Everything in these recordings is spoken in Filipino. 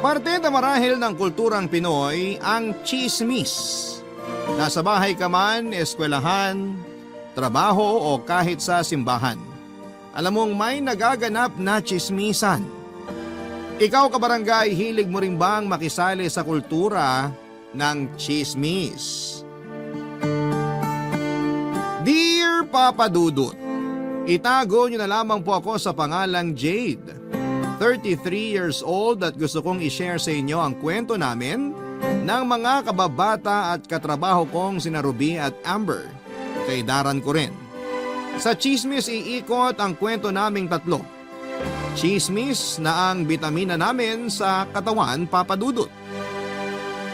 Parte na marahil ng kulturang Pinoy ang tsismis. Nasa bahay ka man, eskwelahan, trabaho o kahit sa simbahan. Alam mong may nagaganap na tsismisan. Ikaw kabarangay, hilig mo rin bang makisali sa kultura ng tsismis? Dear Papa Dudut, itago niyo na lamang po ako sa pangalang Jade. 33 years old at gusto kong i-share sa inyo ang kwento namin ng mga kababata at katrabaho kong sina Ruby at Amber. Kaidaran ko rin. Sa chismis iikot ang kwento naming tatlo. Chismis na ang bitamina namin sa katawan, Papa Dudut.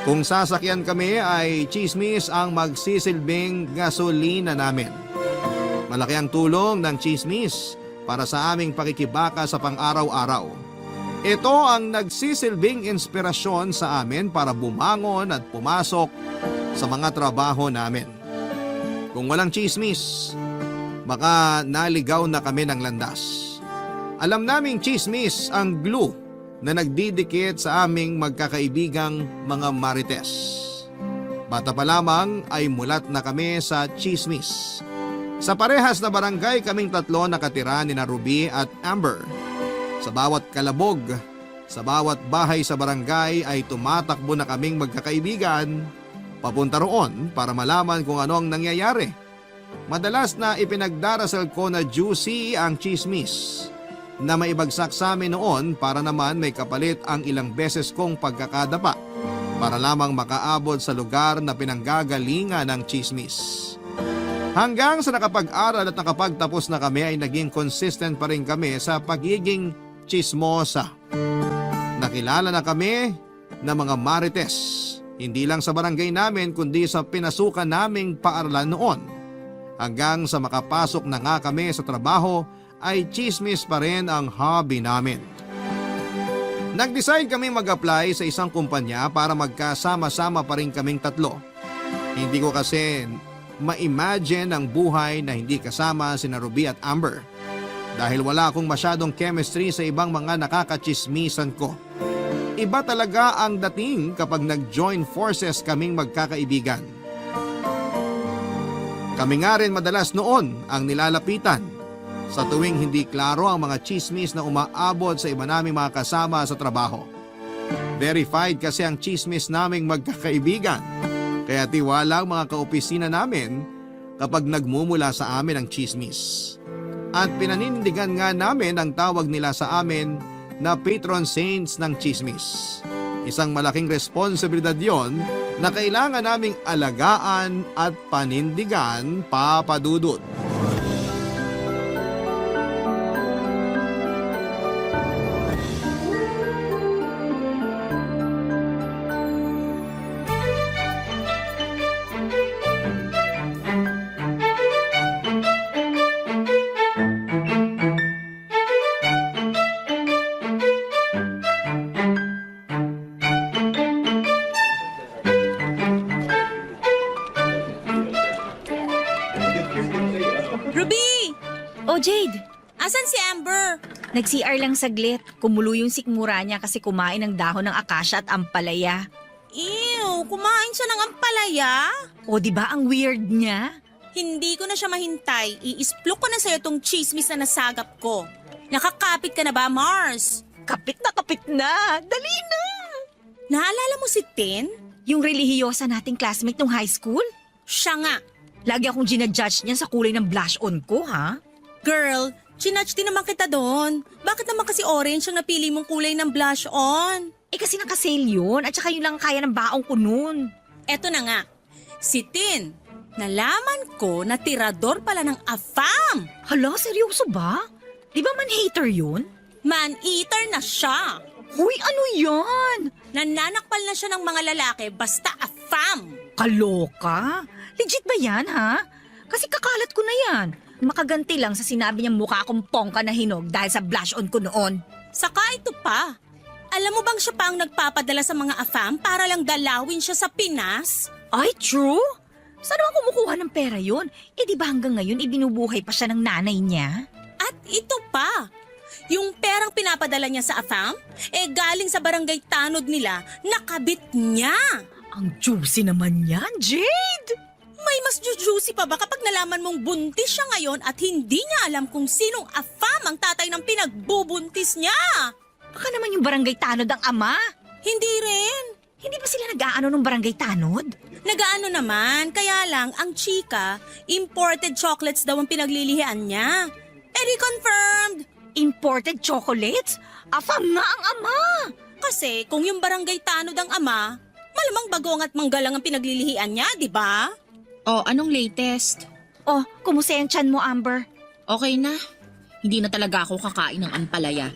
Kung sasakyan kami ay chismis ang magsisilbing gasolina namin. Malaki ang tulong ng chismis para sa aming pakikibaka sa pang-araw-araw. Ito ang nagsisilbing inspirasyon sa amin para bumangon at pumasok sa mga trabaho namin. Kung walang chismis, baka naligaw na kami ng landas. Alam naming chismis ang glue na nagdidikit sa aming magkakaibigang mga marites. Bata pa lamang ay mulat na kami sa chismis. Sa parehas na barangay kaming tatlo nakatira ni na Ruby at Amber. Sa bawat kalabog, sa bawat bahay sa barangay ay tumatakbo na kaming magkakaibigan papunta roon para malaman kung ano ang nangyayari. Madalas na ipinagdarasal ko na juicy ang chismis na maibagsak sa amin noon para naman may kapalit ang ilang beses kong pagkakadapa para lamang makaabot sa lugar na pinanggagalingan ng chismis. Hanggang sa nakapag-aral at nakapagtapos na kami ay naging consistent pa rin kami sa pagiging chismosa. Nakilala na kami ng mga marites, hindi lang sa barangay namin kundi sa pinasukan naming paaralan noon. Hanggang sa makapasok na nga kami sa trabaho ay chismis pa rin ang hobby namin. Nag-decide kami mag-apply sa isang kumpanya para magkasama-sama pa rin kaming tatlo. Hindi ko kasi ma-imagine ang buhay na hindi kasama sina Ruby at Amber dahil wala akong masyadong chemistry sa ibang mga nakakachismisan ko. Iba talaga ang dating kapag nag-join forces kaming magkakaibigan. Kami nga rin madalas noon ang nilalapitan sa tuwing hindi klaro ang mga chismis na umaabot sa iba naming mga kasama sa trabaho. Verified kasi ang chismis naming magkakaibigan. Kaya tiwala ang mga kaopisina namin kapag nagmumula sa amin ang chismis. At pinanindigan nga namin ang tawag nila sa amin na patron saints ng chismis. Isang malaking responsibilidad yon na kailangan naming alagaan at panindigan, Papa Dudut. Ruby! Oh, Jade, Asan si Amber? nag-CR lang saglit. Kumulo yung sikmura niya kasi kumain ng dahon ng akasya at ampalaya. Ew, kumain siya ng ampalaya? O, di ba ang weird niya? Hindi ko na siya mahintay. Iisplok ko na sa'yo tong chismis na nasagap ko. Nakakapit ka na ba, Mars? Kapit na! Dali na! Naalala mo si Tin? Yung relihiyosa nating classmate nung high school? Siya nga. Lagi akong ginajudge niya sa kulay ng blush on ko, ha? Girl, chinatch din naman kita doon. Bakit naman kasi orange ang napili mong kulay ng blush on? Eh kasi nakasale yun at saka yun lang kaya ng baong ko nun. Eto na nga. Si Tin, nalaman ko na tirador pala ng AFAM. Hala, seryoso ba? Di ba man-hater yun? Man-eater na siya. Huy, ano yan? Nananakpal na siya ng mga lalaki basta AFAM. Kaloka? Legit ba yan, ha? Kasi kakalat ko na yan. Makaganti lang sa sinabi niyang mukha akong pongka na hinog dahil sa blush on ko noon. Saka ito pa. Alam mo bang siya pa ang nagpapadala sa mga AFAM para lang dalawin siya sa Pinas? Ay, true? Saan naman kumukuha ng pera yun? Eh di ba hanggang ngayon ibinubuhay pa siya ng nanay niya? At ito pa. Yung perang pinapadala niya sa AFAM, galing sa barangay tanod nila, nakabit niya. Ang juicy naman yan, Jade! May mas juicy pa ba kapag nalaman mong buntis siya ngayon at hindi niya alam kung sinong AFAM ang tatay ng pinagbubuntis niya? Baka naman yung barangay tanod ang ama. Hindi rin. Hindi ba sila nag-aano ng barangay tanod? Nagaano naman, kaya lang ang chika, imported chocolates daw ang pinaglilihian niya. Confirmed! Imported chocolates? Afam nga ang ama! Kasi kung yung barangay tanod ang ama, malamang bagong at manggalang ang pinaglilihian niya, di ba? Oh, anong latest? Oh, kumusta yung tiyan mo, Amber? Okay na. Hindi na talaga ako kakain ng ampalaya.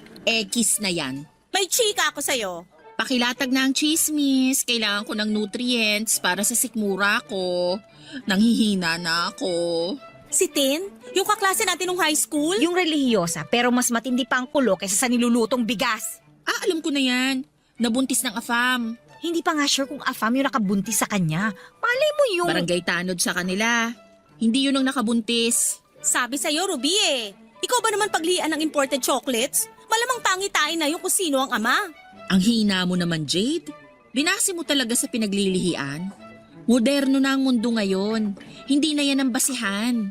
Kiss na yan. May chika ako sa'yo. Pakilatag na ang chismis. Kailangan ko ng nutrients para sa sikmura ko. Nanghihina na ako. Si Tin, yung kaklase natin nung high school? Yung relihiyosa, pero mas matindi pa ang kulo kaysa sa nilulutong bigas. Alam ko na yan. Nabuntis ng afam. Hindi pa nga sure kung afam yung nakabuntis sa kanya. Malay mo yung... Barangay tanod sa kanila. Hindi yun ang nakabuntis. Sabi sa'yo, Ruby Ikaw ba naman paglian ng imported chocolates? Malamang pangitain na yung kung sino ang ama. Ang hina mo naman, Jade. Binase mo talaga sa pinaglilihian. Moderno na ang mundo ngayon. Hindi na yan ang basihan.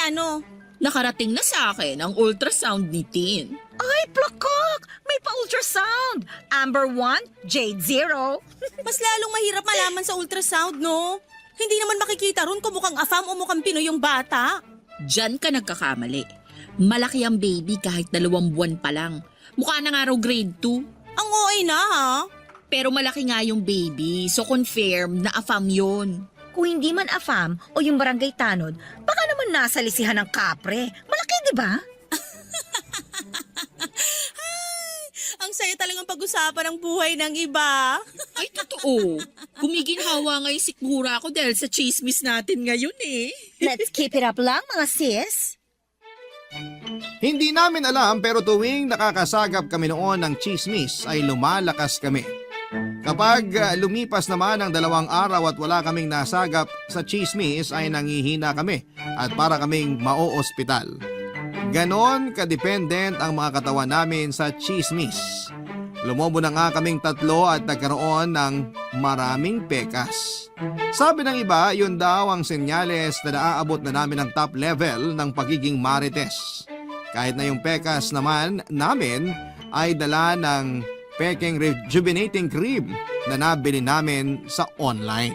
Ano? Nakarating na sa akin ang ultrasound ni Tin. Ay, plakak! May pa-ultrasound! Amber 1, Jade 0. Mas lalong mahirap malaman sa ultrasound, no? Hindi naman makikita ron kung mukhang afam o mukhang Pinoy yung bata. Diyan ka nagkakamali. Malaki ang baby kahit 2 buwan pa lang. Mukha na nga raw grade 2. Ang OA na, ha? Pero malaki nga yung baby, so confirm na afam yun. Kung hindi man afam o yung barangay tanod, baka naman nasa lisihan ng kapre. Malaki, di ba? Ang saya talagang pag-usapan ng buhay ng iba. Ay, totoo. Gumiginhawa nga yung sikmura ko dahil sa chismis natin ngayon eh. Let's keep it up lang, mga sis. Hindi namin alam pero tuwing nakakasagap kami noon ng chismis ay lumalakas kami. Kapag lumipas naman ang 2 araw at wala kaming nasagap sa chismis ay nangihina kami at para kaming mao-ospital. Ganon kadependent ang mga katawan namin sa chismis. Lumobo na nga kaming 3 at nagkaroon ng maraming pekas. Sabi ng iba, yun daw ang senyales na naaabot na namin ang top level ng pagiging marites. Kahit na yung pekas naman namin ay dala ng peking rejuvenating cream na nabili namin sa online.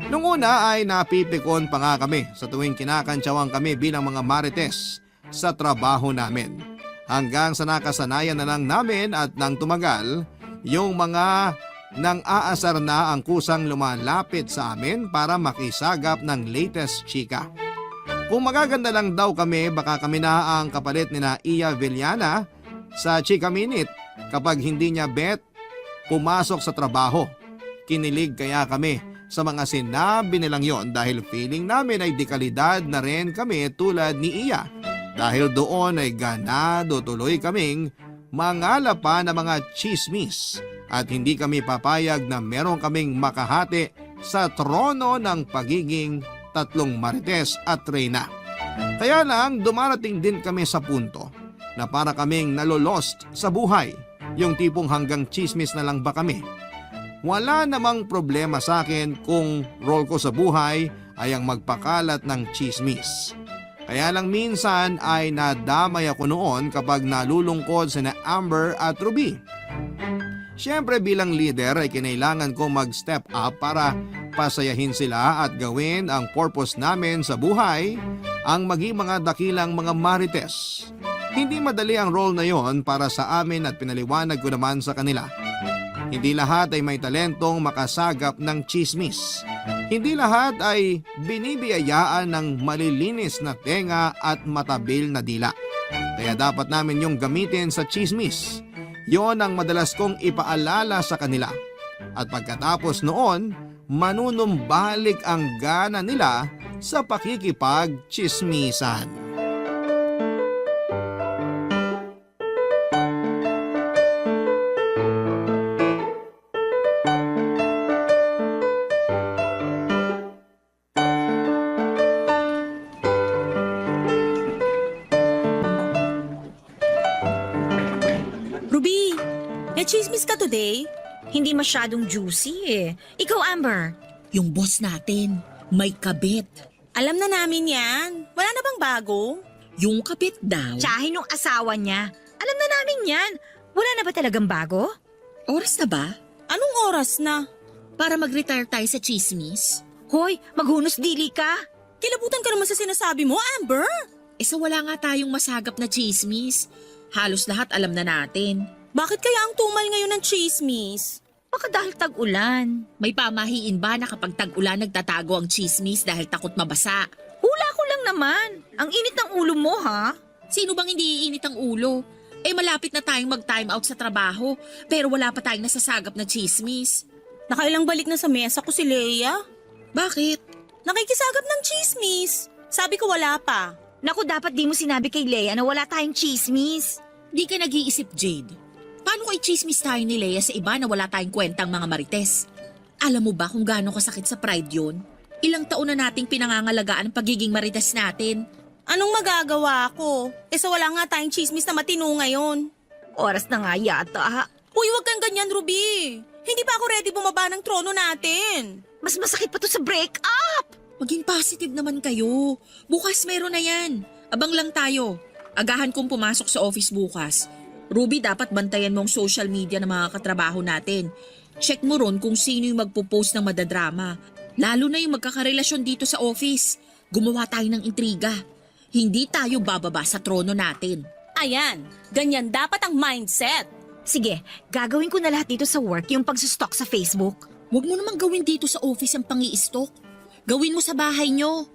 Nung una ay napipikon pa nga kami sa tuwing kinakantsawan kami bilang mga marites sa trabaho namin. Hanggang sa nakasanayan na lang namin at nang tumagal, yung mga nang aasar na ang kusang lumalapit sa amin para makisagap ng latest chika. Kung magaganda lang daw kami, baka kami na ang kapalit ni na Iya Villana sa Chika Minute kapag hindi niya bet pumasok sa trabaho. Kinilig kaya kami sa mga sinabi nilang yon dahil feeling namin ay dekalidad na rin kami tulad ni Iya. Dahil doon ay ganado tuloy kaming mangala pa ng mga chismis at hindi kami papayag na meron kaming makahati sa trono ng pagiging 3 marites at reyna. Kaya lang dumarating din kami sa punto na para kaming nalolost sa buhay, yung tipong hanggang chismis na lang ba kami. Wala namang problema sa akin kung role ko sa buhay ay ang magpakalat ng chismis. Kaya lang minsan ay nadamay ako noon kapag nalulungkod sina Amber at Ruby. Siyempre bilang leader ay kinailangan kong mag-step up para pasayahin sila at gawin ang purpose namin sa buhay, ang maging mga dakilang mga marites. Hindi madali ang role na yon para sa amin at pinaliwanag ko naman sa kanila. Hindi lahat ay may talentong makasagap ng chismis. Hindi lahat ay binibiyayaan ng malilinis na tenga at matabil na dila. Kaya dapat namin yung gamitin sa chismis. Yon ang madalas kong ipaalala sa kanila. At pagkatapos noon, manunumbalik ang gana nila sa pakikipag-chismisan. hindi masyadong juicy eh. Ikaw, Amber, Yung boss natin, may kabit. Alam na namin yan. Wala na bang bago? Yung kabit daw. tsahin yung asawa niya. Alam na namin yan. Wala na ba talagang bago? Oras na ba? Anong oras na? Para mag-retire tayo sa chismis? Hoy, maghunos dili ka. Kilabutan ka naman sa sinasabi mo, Amber. Sa wala nga tayong masagap na chismis. Halos lahat alam na natin. Bakit kaya ang tumal ngayon ng chismis? Baka dahil tag-ulan. May pamahiin ba na kapag tag-ulan nagtatago ang chismis dahil takot mabasa? Hula ko lang naman. Ang init ng ulo mo, ha? Sino bang hindi iinit ang ulo? Malapit na tayong mag-time out sa trabaho, pero wala pa tayong nasasagap na chismis. Nakailang balik na sa mesa ko si Leia. Bakit? Nakikisagap ng chismis. Sabi ko wala pa. Naku, dapat di mo sinabi kay Leia na wala tayong chismis. Di ka nag-iisip, Jade. Paano kay chismis tayo ni Leia sa iba na wala tayong kwentang mga marites? Alam mo ba kung gaano kasakit sa pride yun? Ilang taon na nating pinangangalagaan ang pagiging marites natin. Anong magagawa ko? Sa wala nga tayong chismis na matino ngayon. Oras na nga yata, ha? Uy, wag kang ganyan, Ruby. Hindi pa ako ready bumaba ng trono natin. Mas masakit pa to sa break-up! Maging positive naman kayo. Bukas meron na yan. Abang lang tayo. Agahan kong pumasok sa office bukas. Ruby, dapat bantayan mo ang social media ng mga katrabaho natin. Check mo ron kung sino yung magpo-post ng madadrama. Lalo na yung magkakarelasyon dito sa office. Gumawa tayo ng intriga. Hindi tayo bababa sa trono natin. Ayan, ganyan dapat ang mindset. Sige, gagawin ko na lahat dito sa work yung pagsustalk sa Facebook. Huwag mo namang gawin dito sa office ang pangi-stalk. Gawin mo sa bahay nyo.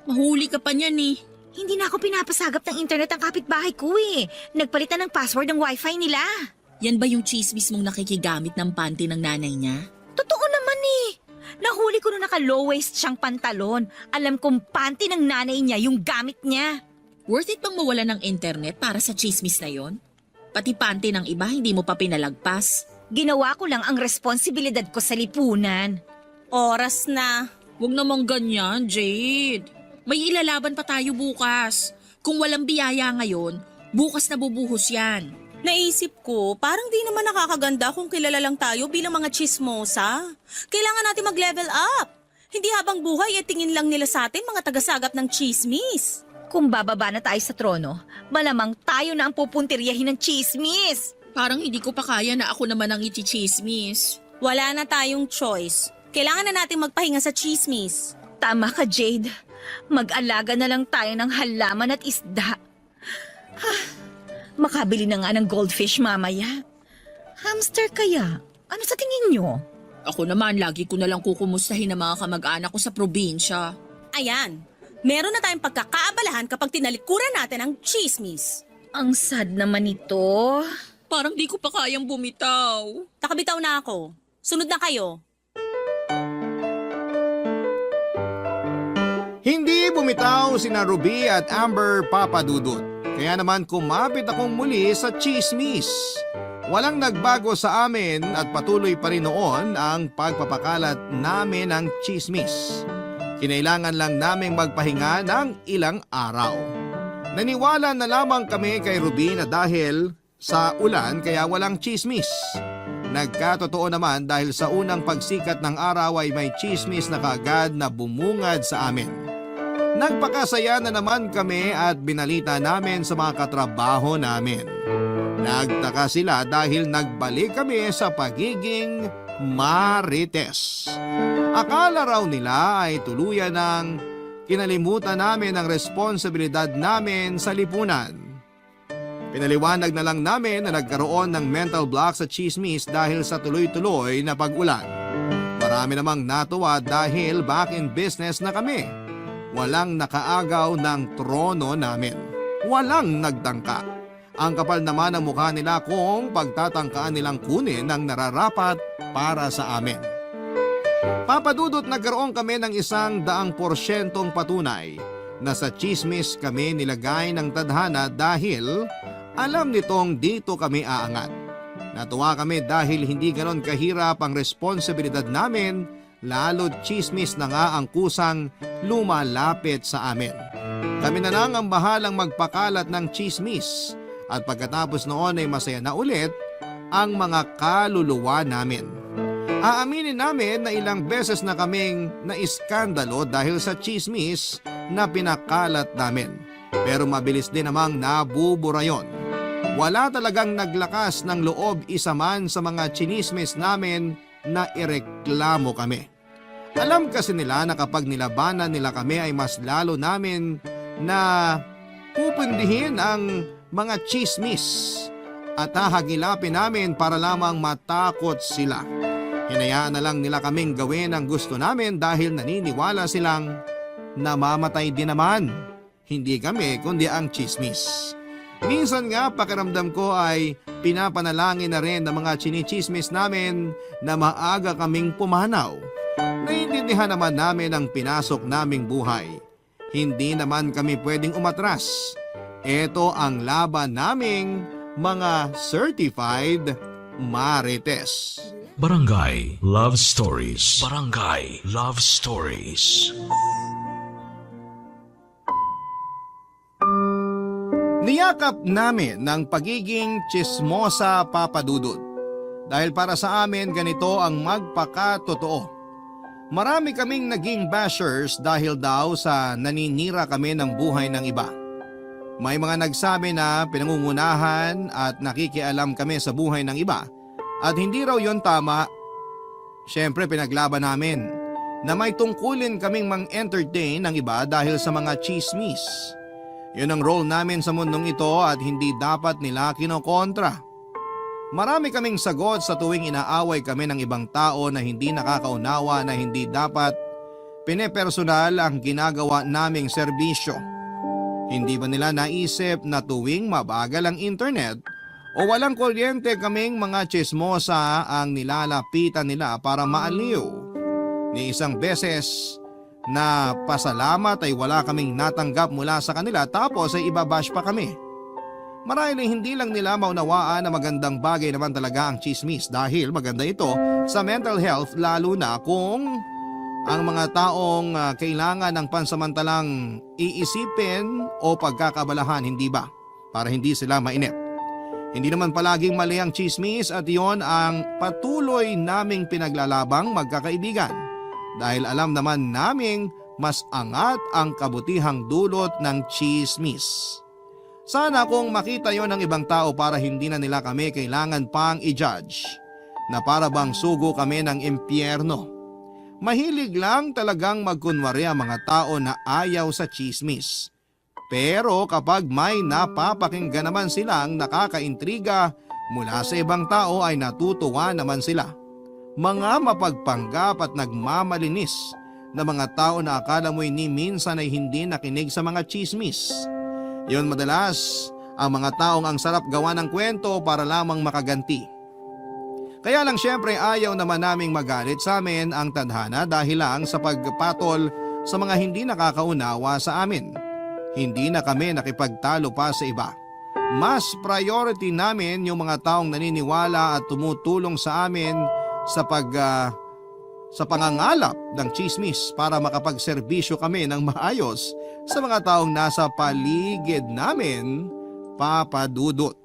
Mahuli ka pa niyan eh. Hindi na ako pinapasagap ng internet ang kapitbahay ko eh. Nagpalitan ng password ng wifi nila. Yan ba yung chismis mong nakikigamit ng panty ng nanay niya? Totoo naman eh. Nahuli ko na naka-low waist siyang pantalon. Alam kong panty ng nanay niya yung gamit niya. Worth it bang mawala ng internet para sa chismis na yon? Pati panty ng iba hindi mo pa pinalagpas. Ginawa ko lang ang responsibilidad ko sa lipunan. Oras na. Huwag namang ganyan, Jade. May ilalaban pa tayo bukas. Kung walang biyaya ngayon, bukas na bubuhos yan. Naisip ko, parang di naman nakakaganda kung kilala lang tayo bilang mga chismosa. Kailangan natin mag-level up. Hindi habang buhay tingin lang nila sa atin mga tagasagap ng chismis. Kung bababa na tayo sa trono, malamang tayo na ang pupuntiryahin ng chismis. Parang hindi ko pa kaya na ako naman ang ichichismis. Wala na tayong choice. Kailangan na natin magpahinga sa chismis. Tama ka, Jade. Mag-alaga na lang tayo ng halaman at isda. Makabili na nga ng goldfish mamaya. Hamster kaya? Ano sa tingin nyo? Ako naman, lagi ko na lang kukumustahin ang mga kamag-anak ko sa probinsya. Ayan, meron na tayong pagkakaabalahan kapag tinalikuran natin ang chismis. Ang sad naman ito. Parang di ko pa kayang bumitaw. Nakabitaw na ako. Sunod na kayo. Hindi bumitaw sina Ruby at Amber Papadudut. Kaya naman kumapit akong muli sa chismis. Walang nagbago sa amin at patuloy pa rin noon ang pagpapakalat namin ng chismis. Kinailangan lang naming magpahinga ng ilang araw. Naniwala na lamang kami kay Ruby na dahil sa ulan kaya walang chismis. Nagkatotoo naman dahil sa unang pagsikat ng araw ay may chismis na kaagad na bumungad sa amin. Nagpakasaya na naman kami at binalita namin sa mga katrabaho namin. Nagtaka sila dahil nagbalik kami sa pagiging marites. Akala raw nila ay tuluyan ng kinalimutan namin ang responsibilidad namin sa lipunan. Pinaliwanag na lang namin na nagkaroon ng mental block sa chismis dahil sa tuloy-tuloy na pag-ulan. Marami namang natuwa dahil back in business na kami. Walang nakaagaw ng trono namin. Walang nagtangka. Ang kapal naman ng mukha nila kung pagtatangkaan nilang kunin ang nararapat para sa amin. Papadudot nagkaroon kami ng 100% patunay na sa chismis kami nilagay ng tadhana dahil alam nitong dito kami aangat. Natuwa kami dahil hindi ganon kahirap ang responsibilidad namin, lalo't chismis na nga ang kusang lumalapit sa amin. Kami na lang ang bahalang magpakalat ng chismis at pagkatapos noon ay masaya na ulit ang mga kaluluwa namin. Aaminin namin na ilang beses na kaming naiskandalo dahil sa chismis na pinakalat namin. Pero mabilis din namang nabubura yon. Wala talagang naglakas ng loob isa man sa mga chinismis namin na ireklamo kami. Alam kasi nila na kapag nilabanan nila kami ay mas lalo namin na pupundihin ang mga chismis at hahagilapin namin para lamang matakot sila. Hinayaan na lang nila kaming gawin ang gusto namin dahil naniniwala silang namamatay din naman. Hindi kami kundi ang chismis. Minsan nga pakiramdam ko ay pinapanalangin na rin ng mga chinichismis namin na maaga kaming pumanaw. Naiintindihan naman namin ang pinasok naming buhay. Hindi naman kami pwedeng umatras. Ito ang laban naming mga certified marites. Barangay Love Stories. Barangay Love Stories. Niyakap namin ng pagiging chismosa, Papa Dudut. Dahil para sa amin ganito ang magpakatotoo. Marami kaming naging bashers dahil daw sa naninira kami ng buhay ng iba. May mga nagsabi na pinangungunahan at nakikialam kami sa buhay ng iba at hindi raw yon tama. Siyempre pinaglaban namin na may tungkulin kaming mang-entertain ng iba dahil sa mga chismis. Yun ang role namin sa mundong ito at hindi dapat nila kinokontra. Marami kaming sagot sa tuwing inaaway kami ng ibang tao na hindi nakakaunawa na hindi dapat pinepersonal ang ginagawa naming serbisyo. Hindi ba nila naisip na tuwing mabagal ang internet o walang kuryente kaming mga chismosa ang nilalapitan nila para maaliw? Ni isang beses na pasalamat ay wala kaming natanggap mula sa kanila tapos ay ibabash pa kami. Marahil hindi lang nila maunawaan na magandang bagay naman talaga ang chismis dahil maganda ito sa mental health lalo na kung ang mga taong kailangan ng pansamantalang iisipin o pagkakabalahan, hindi ba? Para hindi sila mainip. Hindi naman palaging mali ang chismis at iyon ang patuloy naming pinaglalabang magkakaibigan. Dahil alam naman naming mas angat ang kabutihang dulot ng chismis. Sana kung makita yon ng ibang tao para hindi na nila kami kailangan pang i-judge na para bang sugo kami ng impyerno. Mahilig lang talagang magkunwari ang mga tao na ayaw sa chismis. Pero kapag may napapakinggan naman silang nakakaintriga mula sa ibang tao ay natutuwa naman sila. Mga mapagpanggap at nagmamalinis na mga tao na akala mo'y ni minsan ay hindi nakinig sa mga chismis. Yon madalas ang mga taong ang sarap gawa ng kwento para lamang makaganti. Kaya lang syempre ayaw naman naming magalit sa amin ang tadhana dahil lang sa pagpatol sa mga hindi nakakaunawa sa amin. Hindi na kami nakipagtalo pa sa iba. Mas priority namin yung mga taong naniniwala at tumutulong sa amin sa pangangalap ng chismis para makapagserbisyo kami ng maayos sa mga taong nasa paligid namin, Papa Dudut.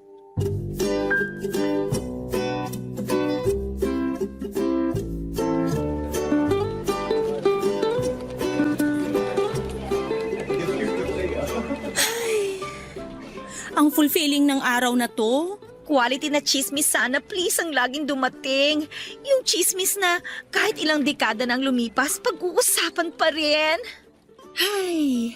Ang fulfilling ng araw na to. Quality na chismis sana please ang laging dumating. Yung chismis na kahit ilang dekada nang lumipas, pag-uusapan pa rin. Ay,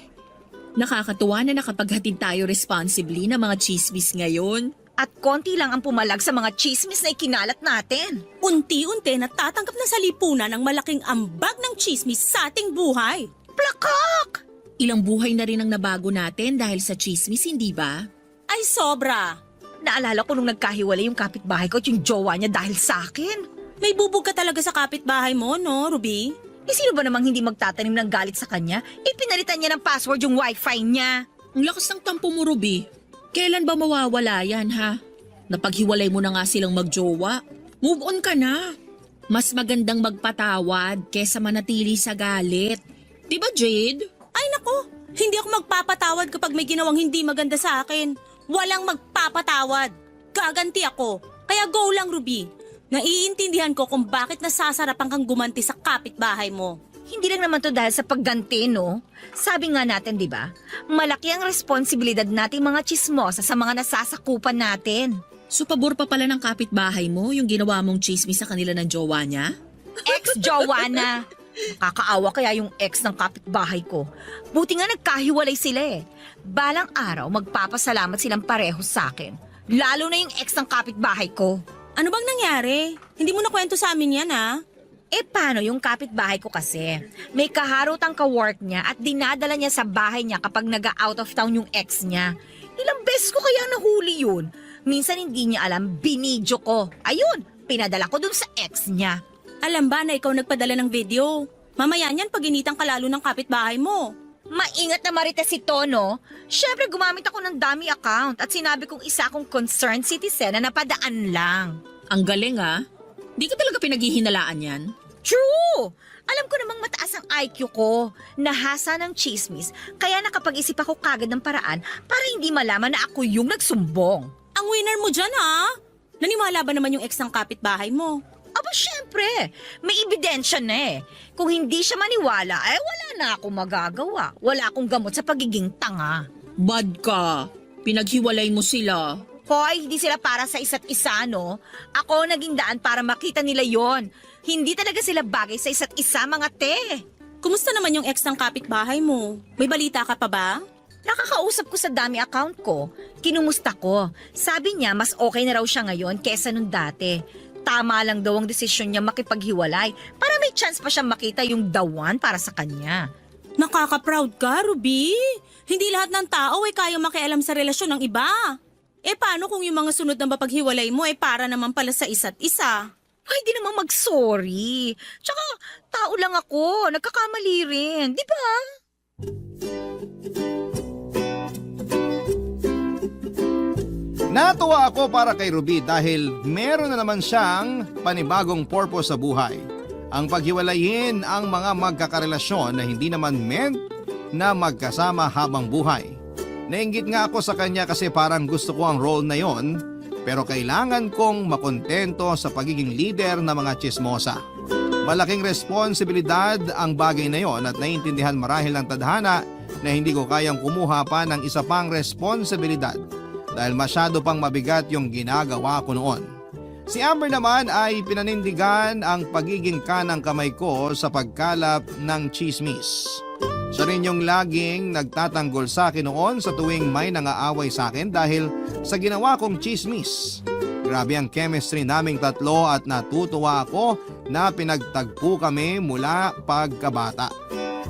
nakakatuwa na nakapaghatid tayo responsibly ng mga chismis ngayon. At konti lang ang pumalag sa mga chismis na ikinalat natin. Unti-unti natatanggap na sa lipunan ang malaking ambag ng chismis sa ating buhay. Plakak! Ilang buhay na rin ang nabago natin dahil sa chismis, hindi ba? Ay sobra. Naalala ko nung nagkahiwalay yung kapitbahay ko at yung jowa niya dahil sa akin. May bubog ka talaga sa kapitbahay mo, no, Ruby? Eh sino ba namang hindi magtatanim ng galit sa kanya? Pinalitan niya ng password yung wifi niya. Ang lakas ng tampo mo, Ruby. Kailan ba mawawala yan, ha? Napaghiwalay mo na nga silang magjowa. Move on ka na. Mas magandang magpatawad kesa manatili sa galit. Di ba, Jade? Ay nako, hindi ako magpapatawad kapag may ginawang hindi maganda sa akin. Walang magpapatawad. Gaganti ako. Kaya go lang, Ruby. Naiintindihan ko kung bakit nasasarapan kang gumanti sa kapitbahay mo. Hindi lang naman to dahil sa pagganti, no? Sabi nga natin, di ba? Malaki ang responsibilidad nating mga chismosa sa mga nasasakupan natin. So pabor pa pala ng kapitbahay mo yung ginawa mong chismis sa kanila ng jowa niya? Ex-jowa na. Nakakaawa kaya yung ex ng kapitbahay ko. Buti nga nagkahiwalay sila eh. Balang araw, magpapasalamat silang pareho sa akin. Lalo na yung ex ng kapitbahay ko. Ano bang nangyari? Hindi mo na kwento sa amin yan, ha? Eh paano yung kapitbahay ko kasi? May kaharotang ka-work niya at dinadala niya sa bahay niya kapag nag-out of town yung ex niya. Ilang beses ko kaya nahuli yun. Minsan hindi niya alam, binidyo ko. Ayun, pinadala ko dun sa ex niya. Alam ba na ikaw nagpadala ng video? Mamaya niyan paginitang ka lalo ng kapitbahay mo. Maingat na marites si Tono. Siyempre gumamit ako ng dummy account at sinabi kong isa akong concerned citizen na napadaan lang. Ang galing ah. Di ka talaga pinaghihinalaan yan? True! Alam ko namang mataas ang IQ ko. Nahasa ng chismis, kaya nakapag-isip ako kagad ng paraan para hindi malaman na ako yung nagsumbong. Ang winner mo dyan, ha? Naniwala ba naman yung ex ng kapitbahay mo? Aba syempre, may ebidensya na eh. Kung hindi siya maniwala, wala na akong magagawa. Wala akong gamot sa pagiging tanga. Bad ka. Pinaghiwalay mo sila. Hoy, hindi sila para sa isa't isa, no? Ako naging daan para makita nila yon. Hindi talaga sila bagay sa isa't isa, mga te. Kumusta naman yung ex ng kapitbahay mo? May balita ka pa ba? Nakakausap ko sa dami account ko. Kinumusta ko. Sabi niya, mas okay na raw siya ngayon kesa nung dati. Tama lang daw ang desisyon niya makipaghiwalay para may chance pa siya makita yung the one para sa kanya. Nakaka-proud ka, Ruby. Hindi lahat ng tao ay kaya makialam sa relasyon ng iba. Eh paano kung yung mga sunod na mapaghiwalay mo ay para naman pala sa isa't isa? Ay, di naman mag-sorry. Tsaka, tao lang ako. Nagkakamali rin. Di ba? Natuwa ako para kay Ruby dahil meron na naman siyang panibagong purpose sa buhay. Ang paghiwalayin ang mga magkakarelasyon na hindi naman meant na magkasama habang buhay. Nainggit nga ako sa kanya kasi parang gusto ko ang role na yon, pero kailangan kong makontento sa pagiging leader ng mga chismosa. Malaking responsibilidad ang bagay na yon at naiintindihan marahil ng tadhana na hindi ko kayang kumuha pa ng isa pang responsibilidad dahil masyado pang mabigat yung ginagawa ko noon. Si Amber naman ay pinanindigan ang pagiging kanang kamay ko sa pagkalap ng chismis. Siya rin yung laging nagtatanggol sa akin noon sa tuwing may nangaaway sa akin dahil sa ginawa kong chismis. Grabe ang chemistry naming tatlo at natutuwa ako na pinagtagpo kami mula pagkabata.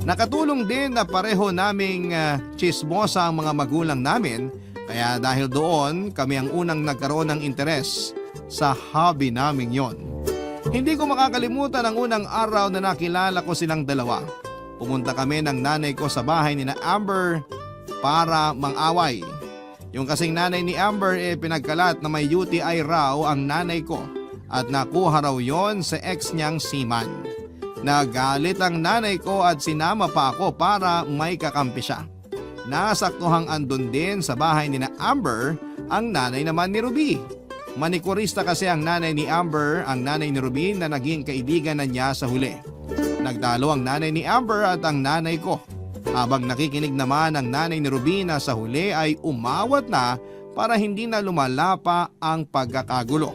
Nakatulong din na pareho naming chismosa ang mga magulang namin, kaya dahil doon kami ang unang nagkaroon ng interes sa hobby naming yon. Hindi ko makakalimutan ang unang araw na nakilala ko silang dalawa. Pumunta kami ng nanay ko sa bahay ni na Amber para mang-away. Yung kasing nanay ni Amber pinagkalat na may UTI raw ang nanay ko at nakuha raw yon sa ex niyang seaman. Nagalit ang nanay ko at sinama pa ako para may kakampi siya. Nasaktuhang andun din sa bahay ni na Amber ang nanay naman ni Ruby. Manikurista kasi ang nanay ni Amber, ang nanay ni Ruby na naging kaibigan na niya sa huli. Nagtalo ang nanay ni Amber at ang nanay ko. Habang nakikinig naman ang nanay ni Ruby na sa huli ay umawat na para hindi na lumala pa ang pagkakagulo.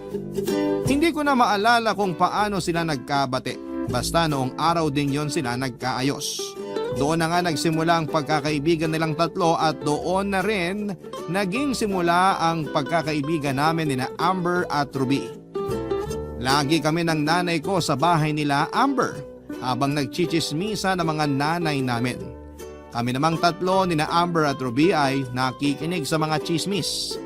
Hindi ko na maalala kung paano sila nagkabate. Basta noong araw din yon sila nagkaayos. Doon na nga nagsimula ang pagkakaibigan nilang tatlo at doon na rin naging simula ang pagkakaibigan namin ni na Amber at Ruby. Lagi kami ng nanay ko sa bahay nila Amber habang nagchichismisa ng mga nanay namin. Kami namang tatlo ni na Amber at Ruby ay nakikinig sa mga chismis.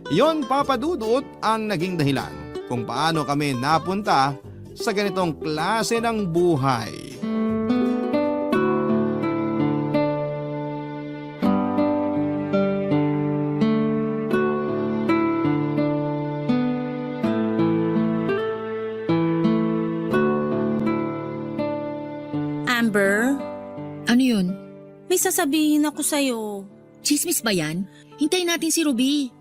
Yon, Papa Dudut, ang naging dahilan kung paano kami napunta sa ganitong klase ng buhay. Amber, Ano yun? may sasabihin ako sa'yo. Chismis ba yan? Hintayin natin si Ruby.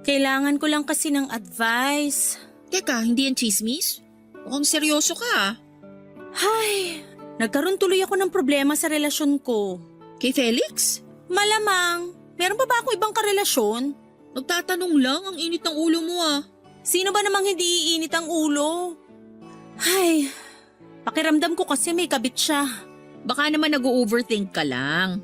Kailangan ko lang kasi ng advice. Teka, hindi yan chismis? Mukhang seryoso ka ah. Hay, nagkaroon tuloy ako ng problema sa relasyon ko. Kay Felix? Malamang, meron pa ba akong ibang karelasyon? Nagtatanong lang, ang init ng ulo mo ah. Sino ba namang hindi iinit ang ulo? Hay, pakiramdam ko kasi may kabit siya. Baka naman nag-overthink ka lang.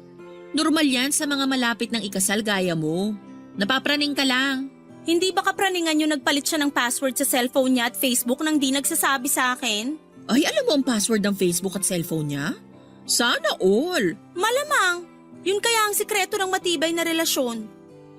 Normal yan sa mga malapit ng ikasal gaya mo. Napapraning ka lang. Hindi ba kapraningan yung nagpalit siya ng password sa cellphone niya at Facebook nang di nagsasabi sa akin? Ay, alam mo ang password ng Facebook at cellphone niya? Sana all. Malamang, yun kaya ang sikreto ng matibay na relasyon.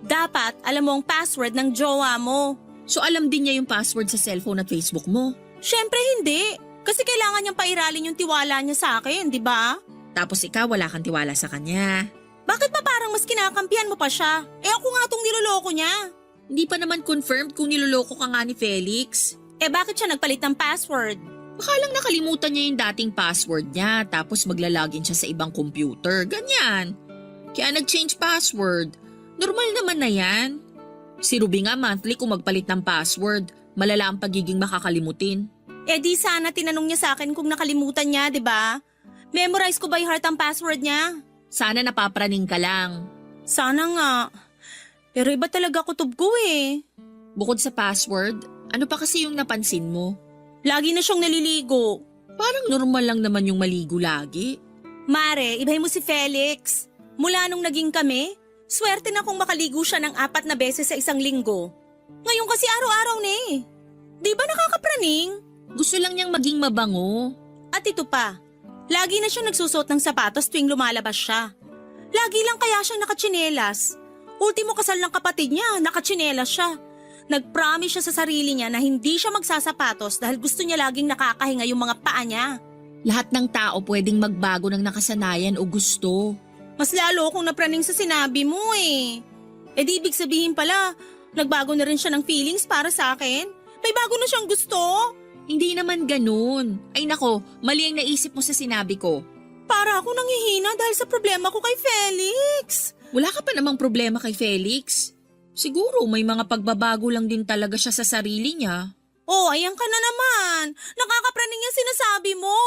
Dapat alam mo ang password ng jowa mo. So alam din niya yung password sa cellphone at Facebook mo. Syempre hindi, kasi kailangan niyang pairalin yung tiwala niya sa akin, di ba? Tapos ikaw wala kang tiwala sa kanya. Bakit ba parang mas kinakampihan mo pa siya? Eh ako nga tong niloloko niya. Hindi pa naman confirmed kung niloloko ka nga ni Felix. Eh bakit siya nagpalit ng password? Baka lang nakalimutan niya yung dating password niya tapos maglalagin siya sa ibang computer. Ganyan. Kaya nag-change password. Normal naman na yan. Si Ruby nga monthly kung magpalit ng password. Malala ang pagiging makakalimutin. Eh di sana tinanong niya sa akin kung nakalimutan niya, di ba? Memorize ko by heart ang password niya. Sana napapraning ka lang. Sana nga. Pero iba talaga kutob ko eh. Bukod sa password, ano pa kasi yung napansin mo? Lagi na siyang naliligo. Parang normal lang naman yung maligo lagi. Mare, ibahin mo si Felix. Mula nung naging kami, swerte na kung makaligo siya ng 4 na beses sa isang linggo. Ngayon kasi araw-araw na eh. Di ba nakakapraning? Gusto lang niyang maging mabango. At ito pa, lagi na siya nagsusot ng sapatos tuwing lumalabas siya. Lagi lang kaya siyang nakatsinelas. Ultimo kasal ng kapatid niya, nakatsinelas siya. Nag-promise siya sa sarili niya na hindi siya magsasapatos dahil gusto niya laging nakakahinga yung mga paa niya. Lahat ng tao pwedeng magbago ng nakasanayan o gusto. Mas lalo akong napraning sa sinabi mo eh. E di ibig sabihin pala, nagbago na rin siya ng feelings para sa akin? May bago na siyang gusto? Hindi naman ganun. Ay nako, mali ang naisip mo sa sinabi ko. Para ako nanghihina dahil sa problema ko kay Felix. Wala ka pa namang problema kay Felix. Siguro may mga pagbabago lang din talaga siya sa sarili niya. Oh, ayan ka na naman. Nakakapraning yung sinasabi mo.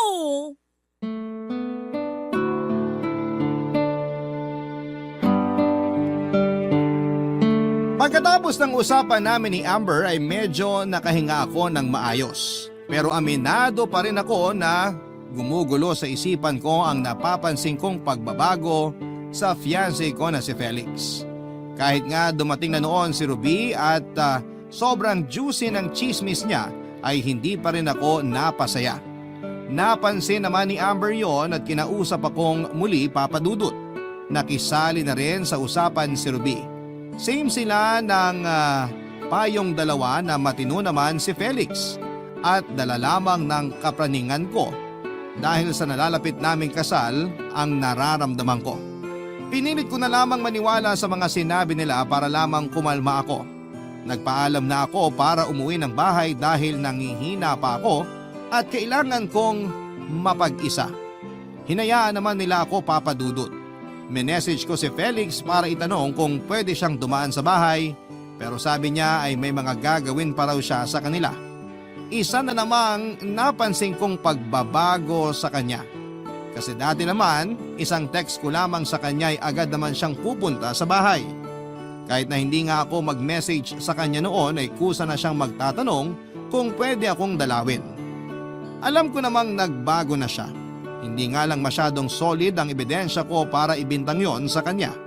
Pagkatapos ng usapan namin ni Amber ay medyo nakahinga ako ng maayos. Pero aminado pa rin ako na gumugulo sa isipan ko ang napapansin kong pagbabago sa fiancé ko na si Felix. Kahit nga dumating na noon si Ruby at sobrang juicy ng chismis niya ay hindi pa rin ako napasaya. Napansin naman ni Amber yon at kinausap akong muli papadudot. Nakisali na rin sa usapan si Ruby. Same sila ng payong dalawa na matino naman si Felix at dala lamang ng kapraningan ko dahil sa nalalapit naming kasal ang nararamdaman ko. Pinilit ko na lamang maniwala sa mga sinabi nila para lamang kumalma ako. Nagpaalam na ako para umuwi ng bahay dahil nangihina pa ako at kailangan kong mapag-isa. Hinayaan naman nila ako papadudot. Minessage ko si Felix para itanong kung pwede siyang dumaan sa bahay pero sabi niya ay may mga gagawin pa raw siya sa kanila. Isa na namang napansin kong pagbabago sa kanya. Kasi dati naman, isang text ko lamang sa kanya ay agad naman siyang pupunta sa bahay. Kahit na hindi nga ako mag-message sa kanya noon ay kusa na siyang magtatanong kung pwede akong dalawin. Alam ko namang nagbago na siya. Hindi nga lang masyadong solid ang ebidensya ko para ibintang yon sa kanya.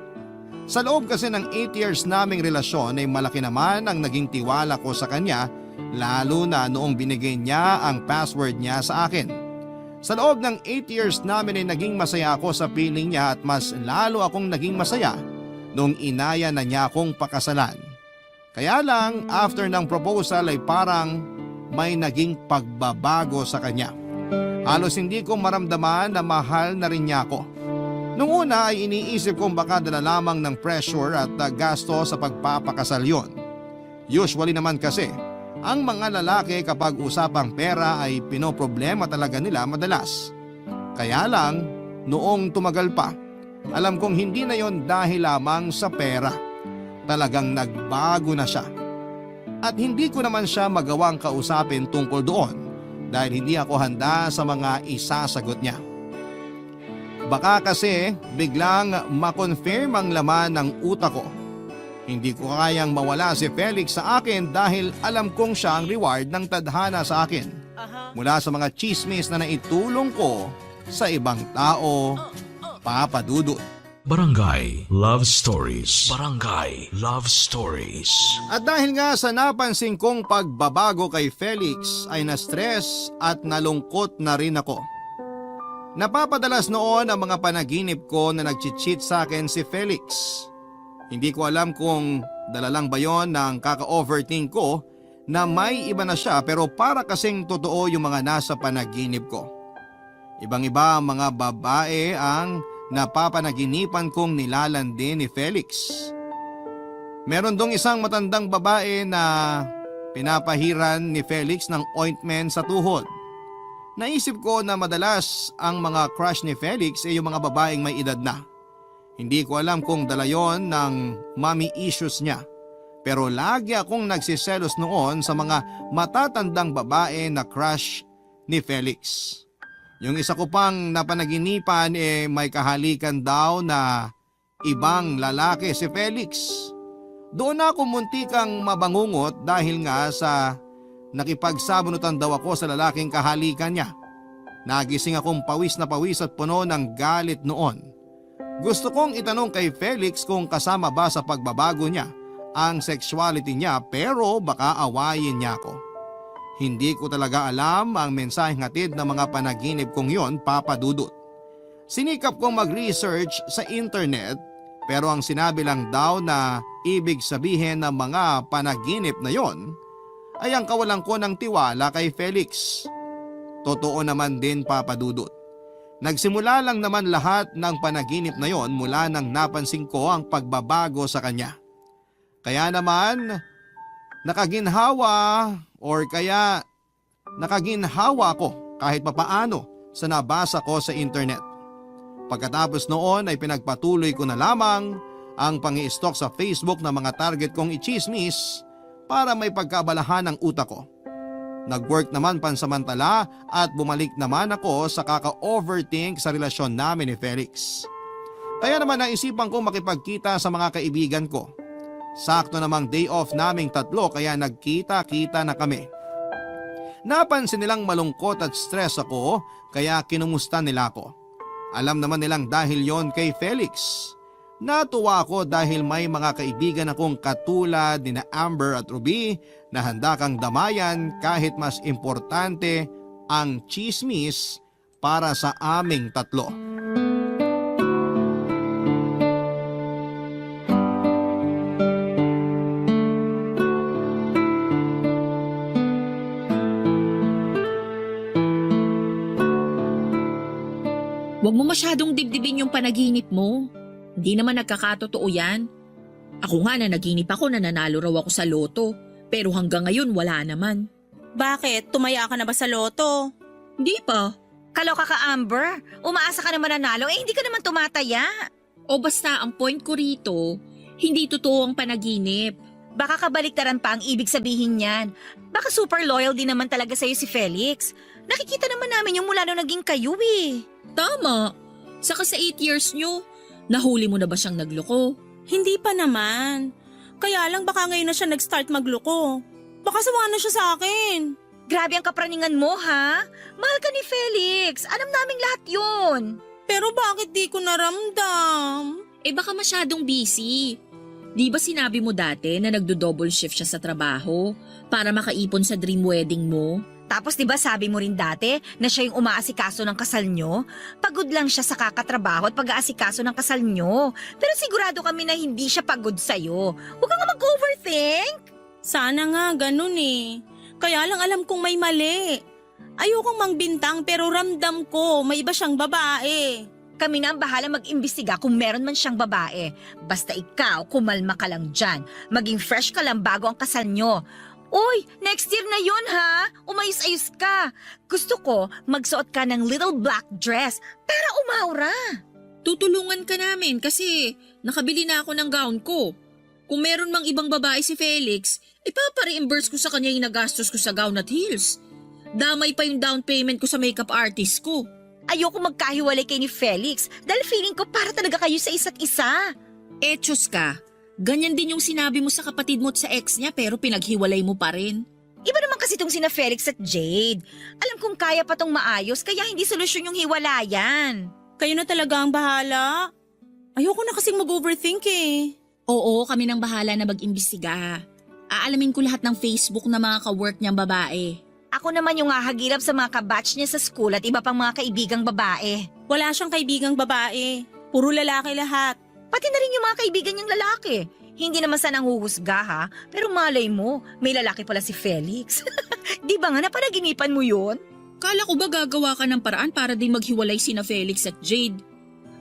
Sa loob kasi ng 8 years naming relasyon ay malaki naman ang naging tiwala ko sa kanya lalo na noong binigay niya ang password niya sa akin. Sa loob ng 8 years namin ay naging masaya ako sa piling niya at mas lalo akong naging masaya nung inaya na niya akong pakasalan. Kaya lang after ng proposal ay parang may naging pagbabago sa kanya. Halos hindi ko maramdaman na mahal na rin niya ako. Nung una ay iniisip kong baka dala lamang ng pressure at gasto sa pagpapakasal yon. Usually naman kasi, ang mga lalaki kapag usapang pera ay pinoproblema talaga nila madalas. Kaya lang, noong tumagal pa, alam kong hindi na yon dahil lamang sa pera. Talagang nagbago na siya. At hindi ko naman siya magawang kausapin tungkol doon dahil hindi ako handa sa mga isasagot niya. Baka kasi biglang makonfirm ang laman ng utak ko. Hindi ko kayang mawala si Felix sa akin dahil alam kong siya ang reward ng tadhana sa akin. Mula sa mga chismis na naitulong ko sa ibang tao, Papa Dudut. Barangay Love Stories. Barangay Love Stories. At dahil nga sa napansin kong pagbabago kay Felix ay na-stress at nalungkot na rin ako. Napapadalas noon ang mga panaginip ko na nag-cheat sa akin si Felix. Hindi ko alam kung dala lang ba yon ng kaka-overthink ko na may iba na siya pero para kasing totoo yung mga nasa panaginip ko. Ibang-iba ang mga babae ang napapanaginipan kong nilalandi ni Felix. Meron dong isang matandang babae na pinapahiran ni Felix ng ointment sa tuhod. Naisip ko na madalas ang mga crush ni Felix ay yung mga babaeng may edad na. Hindi ko alam kung dala yon ng mommy issues niya. Pero lagi akong nagsiselos noon sa mga matatandang babae na crush ni Felix. Yung isa ko pang napanaginipan may kahalikan daw na ibang lalaki si Felix. Doon ako muntikang mabangungot dahil nga sa nakipagsabunutan daw ako sa lalaking kahalikan niya. Nagising akong pawis na pawis at puno ng galit noon. Gusto kong itanong kay Felix kung kasama ba sa pagbabago niya ang sexuality niya pero baka awayin niya ako. Hindi ko talaga alam ang mensaheng hatid ng mga panaginip kong yon, Papa Dudut. Sinikap kong mag-research sa internet pero ang sinabi lang daw na ibig sabihin ng mga panaginip na yon ay ang kawalan ko ng tiwala kay Felix. Totoo naman din, Papa Dudut. Nagsimula lang naman lahat ng panaginip na yon mula nang napansin ko ang pagbabago sa kanya. Kaya naman, nakaginhawa ko kahit papaano sa nabasa ko sa internet. Pagkatapos noon ay pinagpatuloy ko na lamang ang pang-i-stalk sa Facebook ng mga target kong i-chismis para may pagkaabalahan ng utak ko. Nag-work naman pansamantala at bumalik naman ako sa kaka-overthink sa relasyon namin ni Felix. Kaya naman naisipan ko makipagkita sa mga kaibigan ko. Sakto namang day off naming tatlo kaya nagkita-kita na kami. Napansin nilang malungkot at stress ako kaya kinumusta nila ako. Alam naman nilang dahil yon kay Felix. Natuwa ako dahil may mga kaibigan akong katulad ni na Amber at Ruby na handa kang damayan kahit mas importante ang chismis para sa aming tatlo. Huwag mo masyadong dibdibin yung panaginip mo. Hindi naman nagkakatotoo yan. Ako nga nanaginip ako na nanalo raw ako sa loto. Pero hanggang ngayon wala naman. Bakit? Tumaya ka na ba sa loto? Hindi pa. Kaloka ka, Amber. Umaasa ka naman nanalo, hindi ka naman tumataya. O basta ang point ko rito, hindi totoo ang panaginip. Baka kabaliktaran pa ang ibig sabihin niyan. Baka super loyal din naman talaga sa'yo si Felix. Nakikita naman namin yung mula nung naging kayo eh. Tama. Saka sa 8 years nyo, nahuli mo na ba siyang nagloko? Hindi pa naman. Kaya lang baka ngayon na siya nag-start magloko. Baka sawa na siya sa akin. Grabe ang kapraningan mo, ha? Mahal ka ni Felix. Alam naming lahat yun. Pero bakit di ko naramdam? Baka masyadong busy. Di ba sinabi mo dati na nagdo-double shift siya sa trabaho para makaipon sa dream wedding mo? Tapos di ba sabi mo rin dati na siya yung umaasikaso ng kasal nyo? Pagod lang siya sa kakatrabaho at pag-aasikaso ng kasal nyo. Pero sigurado kami na hindi siya pagod sa'yo. Huwag ka nga mag-overthink. Sana nga ganun eh. Kaya lang alam kong may mali. Ayokong mangbintang pero ramdam ko may iba siyang babae. Kami na ang bahala mag-imbestiga kung meron man siyang babae. Basta ikaw, kumalma ka lang dyan. Maging fresh ka lang bago ang kasal nyo. Uy, next year na yun ha! Umayos-ayos ka! Gusto ko, magsuot ka ng little black dress para umaura. Tutulungan ka namin kasi nakabili na ako ng gown ko. Kung meron mang ibang babae si Felix, ipapa-reimburse ko sa kanya yung nagastos ko sa gown at heels. Damay pa yung down payment ko sa makeup artist ko. Ayoko magkahiwalay kay ni Felix dahil feeling ko para talaga kayo sa isa't isa. Etchos ka. Ganyan din yung sinabi mo sa kapatid mo at sa ex niya pero pinaghiwalay mo pa rin. Iba naman kasi itong sina Felix at Jade. Alam kong kaya pa tong maayos kaya hindi solusyon yung hiwalayan. Kayo na talaga ang bahala. Ayoko na kasing mag-overthink eh. Oo, kami nang bahala na mag-imbestiga. Aalamin ko lahat ng Facebook na mga ka-work niyang babae. Ako naman yung hahagilap sa mga kabatch niya sa school at iba pang mga kaibigang babae. Wala siyang kaibigang babae. Puro lalaki lahat. Pati na rin yung mga kaibigan niyang lalaki. Hindi naman sa nanghuhusga ha, pero malay mo, may lalaki pala si Felix. Di ba nga napanaginipan mo yun? Kala ko ba gagawa ka ng paraan para din maghiwalay sina Felix at Jade?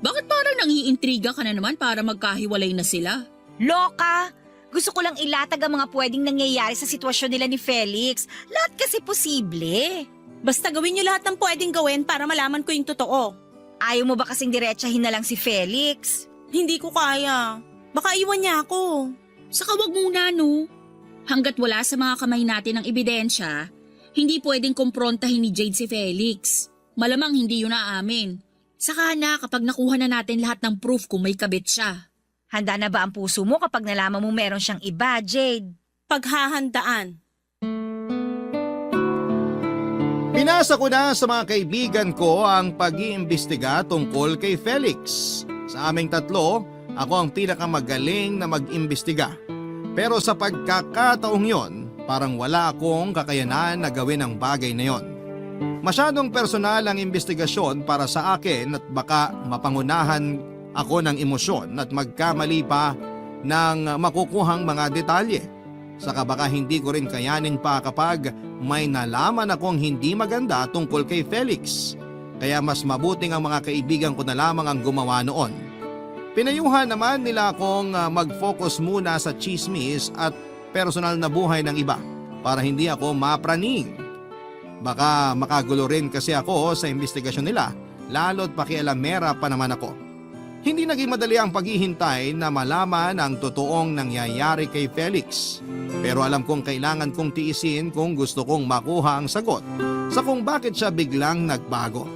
Bakit parang nangiintriga ka na naman para magkahiwalay na sila? Loka! Gusto ko lang ilatag ang mga pwedeng nangyayari sa sitwasyon nila ni Felix. Lahat kasi posible. Basta gawin niyo lahat ng pwedeng gawin para malaman ko yung totoo. Ayaw mo ba kasing diretsahin na lang si Felix? Hindi ko kaya. Baka iwan niya ako. Saka wag muna no. Hanggat wala sa mga kamay natin ang ebidensya, hindi pwedeng kumprontahin ni Jade si Felix. Malamang hindi yun aamin. Saka na kapag nakuha na natin lahat ng proof kung may kabit siya. Handa na ba ang puso mo kapag nalaman mo meron siyang iba, Jade? Paghahandaan. Pinasa ko na sa mga kaibigan ko ang pag-iimbestiga tungkol kay Felix. Sa aming tatlo, ako ang pinakamagaling na mag-imbestiga. Pero sa pagkakataong yon, parang wala akong kakayanan na gawin ang bagay na yon. Masyadong personal ang investigasyon para sa akin at baka mapangunahan ako ng emosyon at magkamali pa ng makukuhang mga detalye. Saka baka hindi ko rin kayanin pa kapag may nalaman akong hindi maganda tungkol kay Felix. Kaya mas mabuting ang mga kaibigan ko na lamang ang gumawa noon. Pinayuhan naman nila akong mag-focus muna sa chismis at personal na buhay ng iba para hindi ako mapraning. Baka makagulo rin kasi ako sa investigasyon nila, lalo't pakialamera pa naman ako. Hindi naging madali ang paghihintay na malaman ang totoong nangyayari kay Felix. Pero alam kong kailangan kong tiisin kung gusto kong makuha ang sagot sa kung bakit siya biglang nagbago.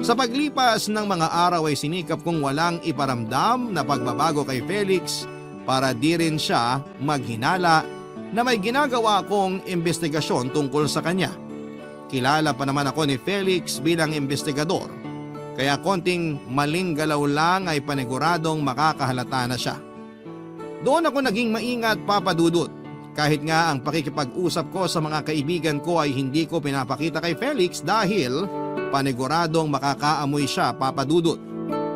Sa paglipas ng mga araw ay sinikap kong walang iparamdam na pagbabago kay Felix para di rin siya maghinala na may ginagawa akong investigasyon tungkol sa kanya. Kilala pa naman ako ni Felix bilang investigador. Kaya konting maling galaw lang ay paniguradong makakahalata na siya. Doon ako naging maingat, Papa Dudut. Kahit nga ang pakikipag-usap ko sa mga kaibigan ko ay hindi ko pinapakita kay Felix dahil paniguradong makakaamoy siya, Papa Dudut.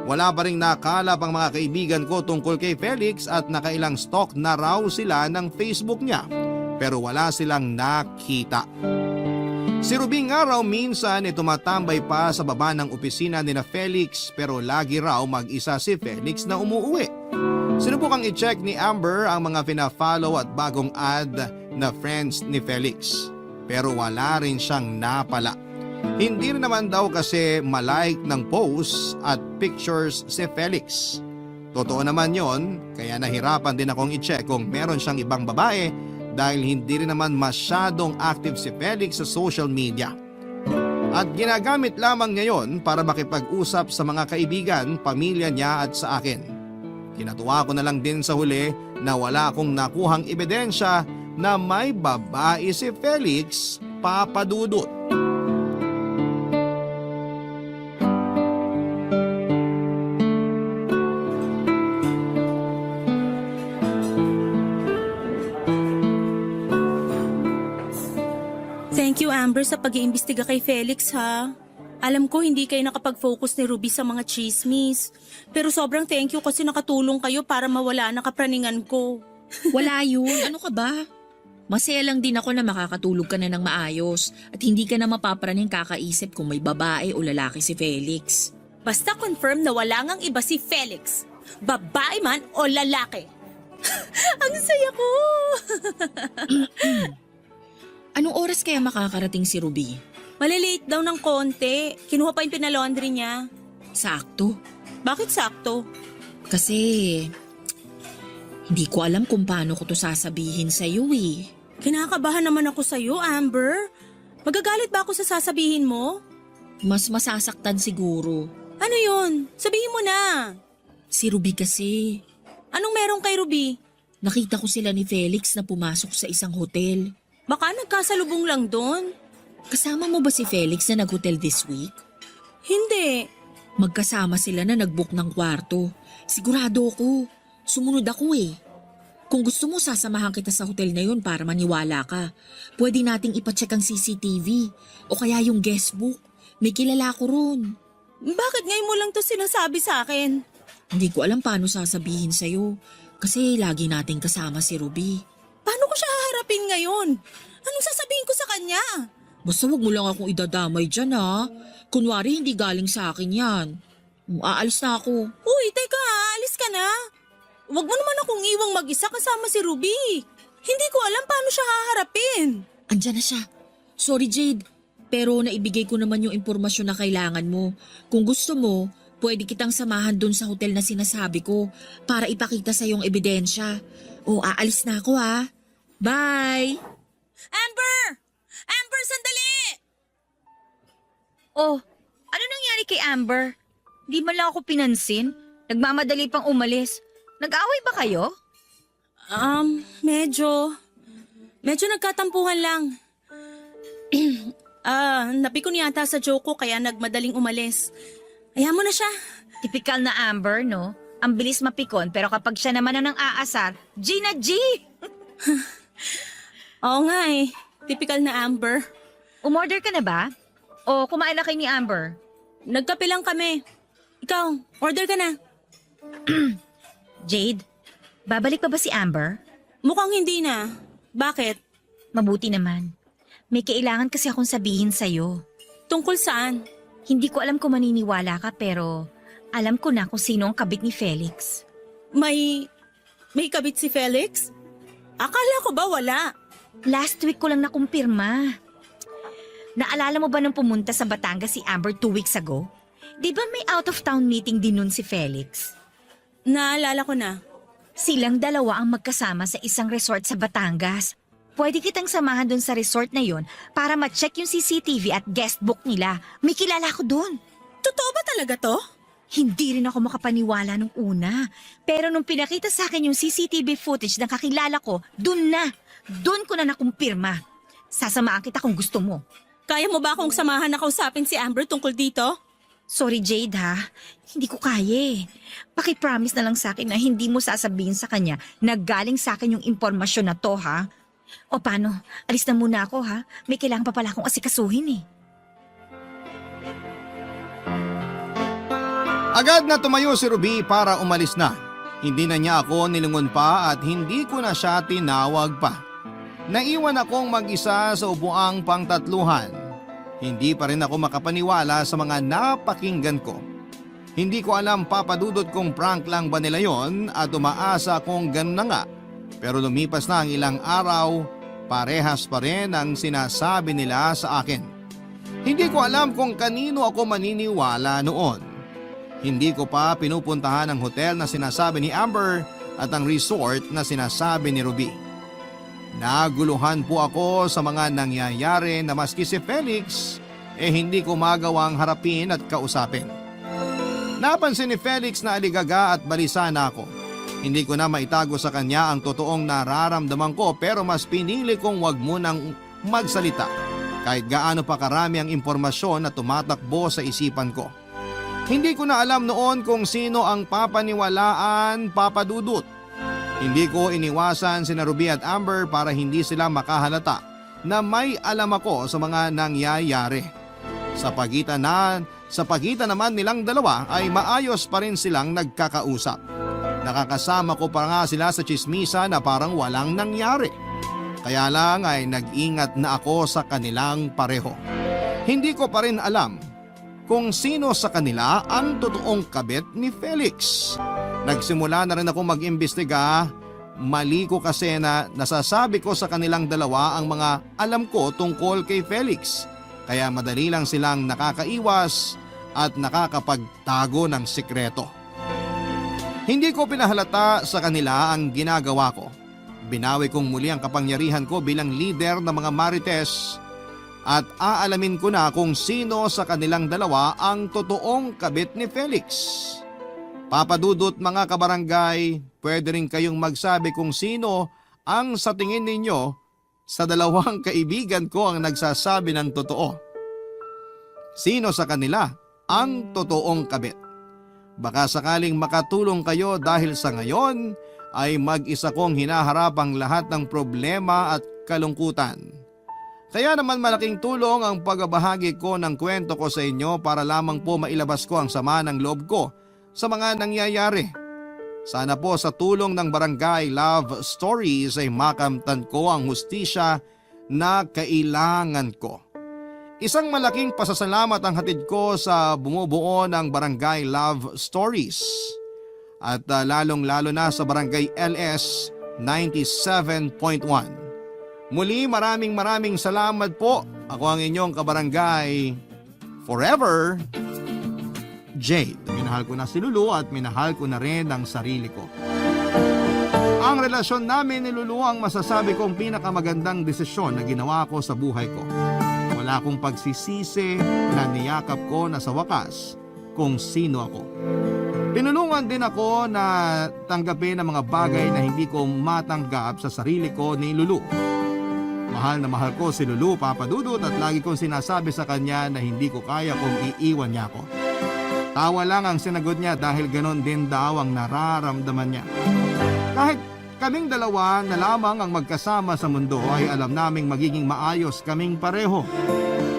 Wala pa ring nakalap ang mga kaibigan ko tungkol kay Felix at nakailang stalk na raw sila ng Facebook niya. Pero wala silang nakita. Si Ruby nga raw minsan ay tumatambay pa sa baba ng opisina ni na Felix pero lagi raw mag-isa si Felix na umuuwi. Sinubukang i-check ni Amber ang mga pina-follow at bagong ad na friends ni Felix. Pero wala rin siyang napala. Hindi rin naman daw kasi malike ng posts at pictures si Felix. Totoo naman yon, kaya nahirapan din akong i-check kung meron siyang ibang babae dahil hindi rin naman masyadong active si Felix sa social media. At ginagamit lamang niya yon para makipag-usap sa mga kaibigan, pamilya niya at sa akin. Kinatuwa ko na lang din sa huli na wala akong nakuhang ebidensya na may babae si Felix, Papa Dudut. Thank you, Amber, sa pag-iimbestiga kay Felix, ha? Alam ko hindi kayo nakapag-focus ni Ruby sa mga chismis. Pero sobrang thank you kasi nakatulong kayo para mawala ang kapraningan ko. Wala yun. Ano ka ba? Masaya lang din ako na makakatulog ka na ng maayos at hindi ka na mapapraning kakaisip kung may babae o lalaki si Felix. Basta confirm na wala ngang iba si Felix. Babae man o lalaki. Ang saya ko! Anong oras kaya makakarating si Ruby? Malilate daw ng konti. Kinuha pa yung pinalaundry niya. Sakto. Bakit sakto? Kasi hindi ko alam kung paano ko to sasabihin sa iyo eh. Kinakabahan naman ako sa'yo, Amber. Magagalit ba ako sa sasabihin mo? Mas masasaktan siguro. Ano yun? Sabihin mo na. Si Ruby kasi. Anong meron kay Ruby? Nakita ko sila ni Felix na pumasok sa isang hotel. Baka nagkasalubong lang doon. Kasama mo ba si Felix na nag-hotel this week? Hindi. Magkasama sila na nag-book ng kwarto. Sigurado ako. Sumunod ako eh. Kung gusto mo, sasamahan kita sa hotel na yun para maniwala ka. Pwede nating ipacheck ang CCTV o kaya yung guestbook. May kilala ko ron. Bakit ngayon mo lang to sinasabi sa akin? Hindi ko alam paano sasabihin sa'yo kasi lagi nating kasama si Ruby. Paano ko siya haharapin ngayon? Anong sasabihin ko sa kanya? Basta wag mo lang akong idadamay dyan ha. Kunwari hindi galing sa akin yan. Aalis na ako. Uy, teka, alis ka na. Huwag mo naman akong iwang mag-isa kasama si Ruby. Hindi ko alam paano siya haharapin. Andyan na siya. Sorry Jade, pero naibigay ko naman yung impormasyon na kailangan mo. Kung gusto mo, pwede kitang samahan dun sa hotel na sinasabi ko para ipakita sa yung ebidensya. O aalis na ako ha. Bye! Amber! Amber, sandali! Oh, ano nangyari kay Amber? Di man lang ako pinansin. Nagmamadali pang umalis. Nag-away ba kayo? Medyo nagkatampuhan lang. Napikon yata sa joke ko kaya nagmadaling umalis. Ayaw mo na siya. Tipikal na Amber, no? Ang bilis mapikon pero kapag siya naman ang aasar, G na G! Oo nga eh. Typical na Amber. Umorder ka na ba? O kumain na kayo ni Amber? Nagkape lang kami. Ikaw, order ka na. Jade, babalik pa ba si Amber? Mukhang hindi na. Bakit? Mabuti naman. May kailangan kasi akong sabihin sa'yo. Tungkol saan? Hindi ko alam kung maniniwala ka pero alam ko na kung sino ang kabit ni Felix. May kabit si Felix? Akala ko ba wala? Last week ko lang nakumpirma. Naalala mo ba nung pumunta sa Batangas si Amber 2 weeks ago? Di ba may out-of-town meeting din nun si Felix? Naalala ko na. Silang dalawa ang magkasama sa isang resort sa Batangas. Pwede kitang samahan dun sa resort na yon para ma-check yung CCTV at guestbook nila. May kilala ko dun. Totoo ba talaga to? Hindi rin ako makapaniwala nung una. Pero nung pinakita sa akin yung CCTV footage ng kakilala ko, dun ko na nakumpirma. Sasamaan kita kung gusto mo. Kaya mo ba akong samahan na kausapin si Amber tungkol dito? Sorry Jade ha, hindi ko kaya eh. Paki-promise na lang sa akin na hindi mo sasabihin sa kanya na galing sa akin yung impormasyon na to ha. O paano, alis na muna ako ha. May kailangan pa pala akong asikasuhin eh. Agad na tumayo si Ruby para umalis na. Hindi na niya ako nilingon pa at hindi ko na siya tinawag pa. Naiwan akong mag-isa sa upuang pangtatluhan. Hindi pa rin ako makapaniwala sa mga napakinggan ko. Hindi ko alam papadudot kung prank lang ba nila yon at umaasa kung ganun na nga. Pero lumipas na ang ilang araw, parehas pa rin ang sinasabi nila sa akin. Hindi ko alam kung kanino ako maniniwala noon. Hindi ko pa pinupuntahan ang hotel na sinasabi ni Amber at ang resort na sinasabi ni Ruby. Naguluhan po ako sa mga nangyayari na maski si Felix hindi ko magawang harapin at kausapin. Napansin ni Felix na aligaga at balisa na ako. Hindi ko na maitago sa kanya ang totoong nararamdaman ko pero mas pinili kong wag munang magsalita kahit gaano pa karami ang impormasyon na tumatakbo sa isipan ko. Hindi ko na alam noon kung sino ang papaniwalaan, papadudot. Hindi ko iniwasan sina Ruby at Amber para hindi sila makahalata na may alam ako sa mga nangyayari. Sa pagitan naman nilang dalawa ay maayos pa rin silang nagkakausap. Nakakasama ko pa nga sila sa tsismisa na parang walang nangyari. Kaya lang ay nag-ingat na ako sa kanilang pareho. Hindi ko pa rin alam kung sino sa kanila ang totoong kabit ni Felix. Nagsimula na rin ako mag-imbestiga. Mali ko kasi na nasasabi ko sa kanilang dalawa ang mga alam ko tungkol kay Felix. Kaya madali lang silang nakakaiwas at nakakapagtago ng sikreto. Hindi ko pinahalata sa kanila ang ginagawa ko. Binawi kong muli ang kapangyarihan ko bilang leader ng mga Marites at aalamin ko na kung sino sa kanilang dalawa ang totoong kabit ni Felix. Papa Dudut, mga kabarangay, pwede rin kayong magsabi kung sino ang sa tingin ninyo sa dalawang kaibigan ko ang nagsasabi ng totoo. Sino sa kanila ang totoong kabit? Baka sakaling makatulong kayo dahil sa ngayon ay mag-isa kong hinaharap ang lahat ng problema at kalungkutan. Kaya naman malaking tulong ang pagbabahagi ko ng kwento ko sa inyo para lamang po mailabas ko ang sama ng loob ko sa mga nangyayari. Sana po sa tulong ng Barangay Love Stories ay makamtan ko ang hustisya na kailangan ko. Isang malaking pasasalamat ang hatid ko sa bumubuo ng Barangay Love Stories at lalong-lalo na sa Barangay LS 97.1. Muli maraming salamat po. Ako ang inyong kabarangay forever, Jade. Minahal ko na si Lulu at minahal ko na rin ang sarili ko. Ang relasyon namin ni Lulu ang masasabi kong pinakamagandang desisyon na ginawa ko sa buhay ko. Wala akong pagsisisi na niyakap ko na sa wakas kung sino ako. Tinulungan din ako na tanggapin ang mga bagay na hindi ko matanggap sa sarili ko ni Lulu. Mahal na mahal ko si Lulu, Papa Dudut, at lagi kong sinasabi sa kanya na hindi ko kaya kung iiwan niya ako. Tawa lang ang sinagot niya dahil ganon din daw ang nararamdaman niya. Kahit kaming dalawa na lamang ang magkasama sa mundo ay alam naming magiging maayos kaming pareho.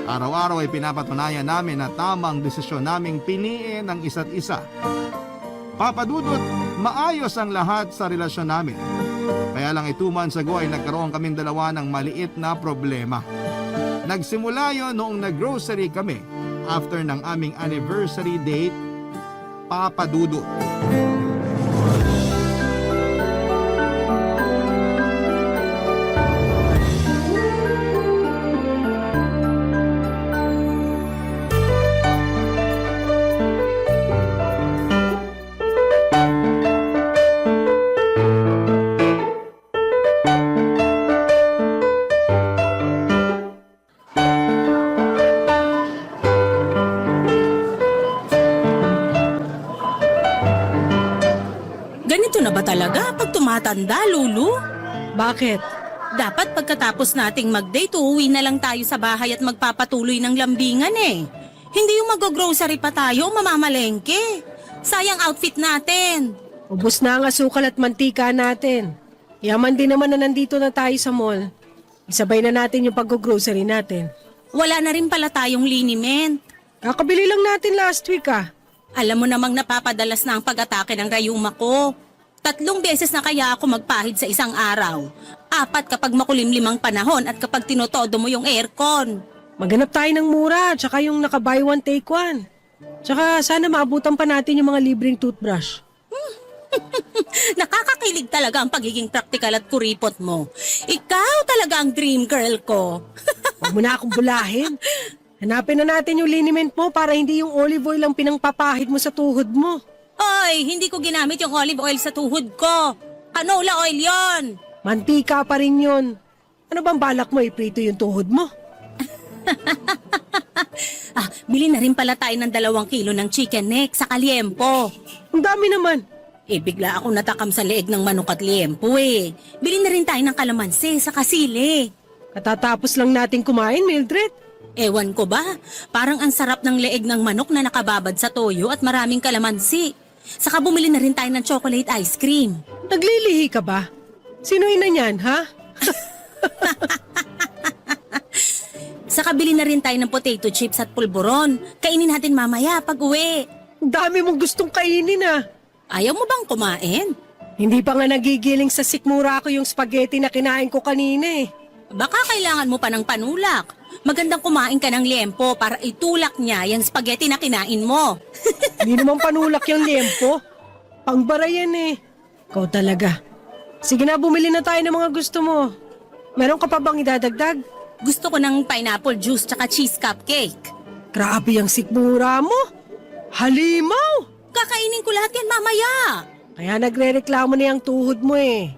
Araw-araw ay pinapatunayan namin na tamang desisyon naming piliin ang isa't isa. Papa Dudut, maayos ang lahat sa relasyon namin. Kaya lang 2 months ago ay nagkaroon kaming dalawa ng maliit na problema. Nagsimula yon noong nag-grocery kami after ng aming anniversary date, Papa Dudut. Ganito na ba talaga pag tumatanda, Lulu? Bakit? Dapat pagkatapos nating mag-date, uuwi na lang tayo sa bahay at magpapatuloy ng lambingan eh. Hindi yung mag-grocery pa tayo o mamamalengke. Sayang outfit natin. Ubus na ang asukal at mantika natin. Yaman din naman na nandito na tayo sa mall. Isabay na natin yung pag-grocery natin. Wala na rin pala tayong liniment. Kakabili lang natin last week ah. Alam mo namang napapadalas na ang pag-atake ng rayuma ko. 3 beses na kaya ako magpahid sa isang araw. 4 kapag makulimlimang panahon at kapag tinotodo mo yung aircon. Maghanap tayo ng mura, tsaka yung naka-buy one take one. Tsaka sana maabutan pa natin yung mga libreng toothbrush. Nakakakilig talaga ang pagiging praktikal at kuripot mo. Ikaw talaga ang dream girl ko. Huwag mo na akong bulahin. Hanapin na natin yung liniment mo para hindi yung olive oil ang pinangpapahid mo sa tuhod mo. Oy, hindi ko ginamit yung olive oil sa tuhod ko. Canola oil yon. Mantika pa rin yun. Ano bang balak mo, iprito yung tuhod mo? Bili na rin pala tayo ng 2 kilo ng chicken neck sa liempo. Ang dami naman. Bigla akong natakam sa leeg ng manok at liempo eh. Bili na rin tayo ng kalamansi sa kasili. Katatapos lang natin kumain, Mildred. Ewan ko ba, parang ang sarap ng leeg ng manok na nakababad sa toyo at maraming kalamansi. Saka bumili na rin tayo ng chocolate ice cream. Naglilihi ka ba? Sino ina niyan, ha? Saka bili na rin tayo ng potato chips at pulburon. Kainin natin mamaya pag uwi. Ang dami mong gustong kainin, ah. Ayaw mo bang kumain? Hindi pa nga nagigiling sa sikmura ko yung spaghetti na kinain ko kanina eh. Baka kailangan mo pa ng panulak. Magandang kumain ka ng liempo para itulak niya yung spaghetti na kinain mo. Hindi naman panulak yung liempo. Pangbara yan eh. Ikaw talaga. Sige na, bumili na tayo ng mga gusto mo. Meron ka pa bang idadagdag? Gusto ko ng pineapple juice tsaka cheese cupcake. Grabe yung sikmura mo. Halimaw! Kakainin ko lahat yan mamaya. Kaya nagre-reklamo na yung tuhod mo eh.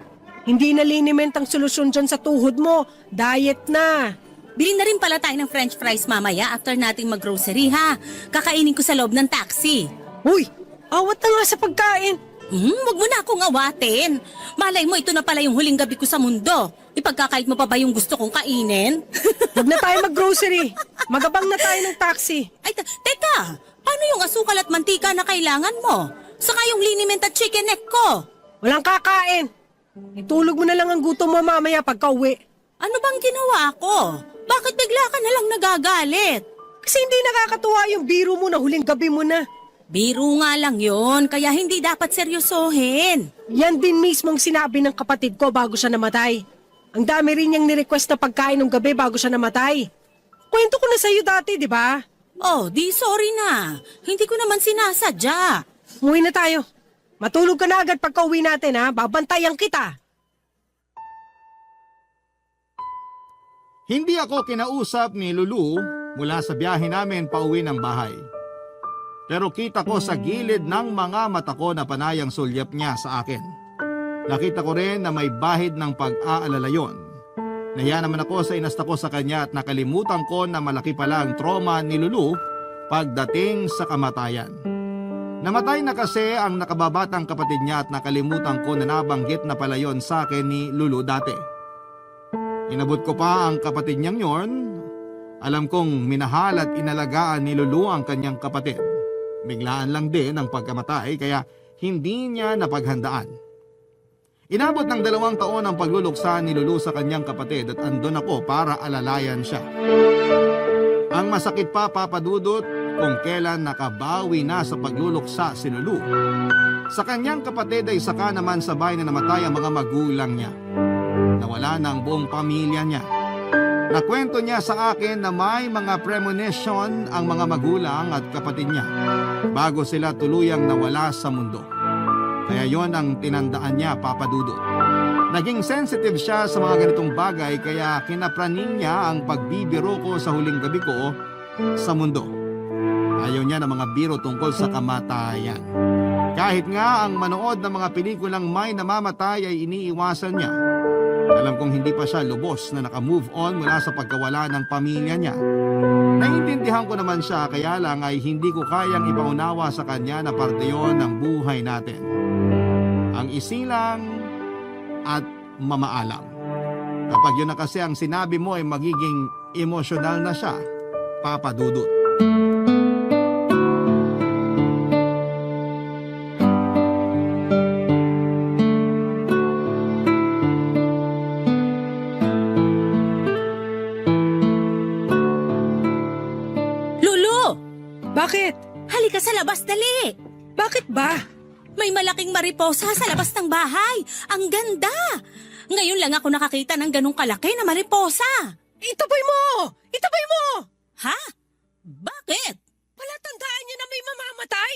Hindi na liniment ang solusyon dyan sa tuhod mo. Diet na. Bilhin na rin pala tayo ng french fries mamaya after nating mag-grocery ha. Kakainin ko sa loob ng taxi. Uy, awat na nga sa pagkain. Wag mo na akong awatin. Malay mo, ito na pala yung huling gabi ko sa mundo. Ipagkakait mo pa ba yung gusto kong kainin? Huwag na tayo mag-grocery. Magabang na tayo ng taxi. Ay, teka! Paano yung asukal at mantika na kailangan mo? Saka yung liniment at chicken neck ko? Walang kakain. Itulog mo na lang ang gutom mo mamaya pagka-uwi. Ano bang ginawa ko? Bakit bigla ka na lang nagagalit? Kasi hindi nakakatuwa yung biro mo na huling gabi mo na. Biro nga lang yon, kaya hindi dapat seryosohin. Yan din mismong sinabi ng kapatid ko bago siya namatay. Ang dami rin niyang nirequest na pagkain ng gabi bago siya namatay. Kwento ko na sa'yo dati, di ba? Oh, di sorry na. Hindi ko naman sinasadya. Umuwi na tayo. Matulog ka na agad pagka uwi natin ha. Babantayan kita. Hindi ako kinausap ni Lulu mula sa biyahe namin pauwi ng bahay. Pero kita ko sa gilid ng mga mata ko na panayang sulyap niya sa akin. Nakita ko rin na may bahid ng pag-aalala yon. Nahiya naman ako sa inasta ko sa kanya at nakalimutan ko na malaki pala ang trauma ni Lulu pagdating sa kamatayan. Namatay na kasi ang nakababatang kapatid niya at nakalimutan ko na nabanggit na pala yon sa akin ni Lulu dati. Inabot ko pa ang kapatid niyang yon. Alam kong minahal at inalagaan ni Lulu ang kanyang kapatid. Biglaan lang din ang pagkamatay kaya hindi niya napaghandaan. Inabot ng 2 taon ang pagluluksa ni Lulu sa kanyang kapatid at andun ako para alalayan siya. Ang masakit pa, Papa Dudut, kung kailan nakabawi na sa pagluluksa si Lulu. Sa kanyang kapatid ay saka naman sabay na namatay ang mga magulang niya. Nawala na ang buong pamilya niya. Nakwento niya sa akin na may mga premonition ang mga magulang at kapatid niya bago sila tuluyang nawala sa mundo. Kaya yon ang tinandaan niya, Papa Dudut. Naging sensitive siya sa mga ganitong bagay kaya kinapraning niya ang pagbibiro ko sa huling gabi ko sa mundo. Ayaw niya ng mga biro tungkol sa kamatayan. Kahit nga ang manood ng mga pelikulang may namamatay ay iniiwasan niya. Alam kong hindi pa siya lubos na naka-move on mula sa pagkawala ng pamilya niya. Naiintindihan ko naman siya kaya lang ay hindi ko kayang ipaunawa sa kanya na parte yon ng buhay natin. Ang isilang at mamaalam. Kapag yun na kasi ang sinabi mo ay magiging emosyonal na siya, Papa Dudut. Bakit? Halika sa labas, dali! Bakit ba? May malaking mariposa sa labas ng bahay. Ang ganda! Ngayon lang ako nakakita ng ganong kalaki na mariposa. Itaboy mo! Itaboy mo! Ha? Bakit? Palatandaan niya na may mamamatay.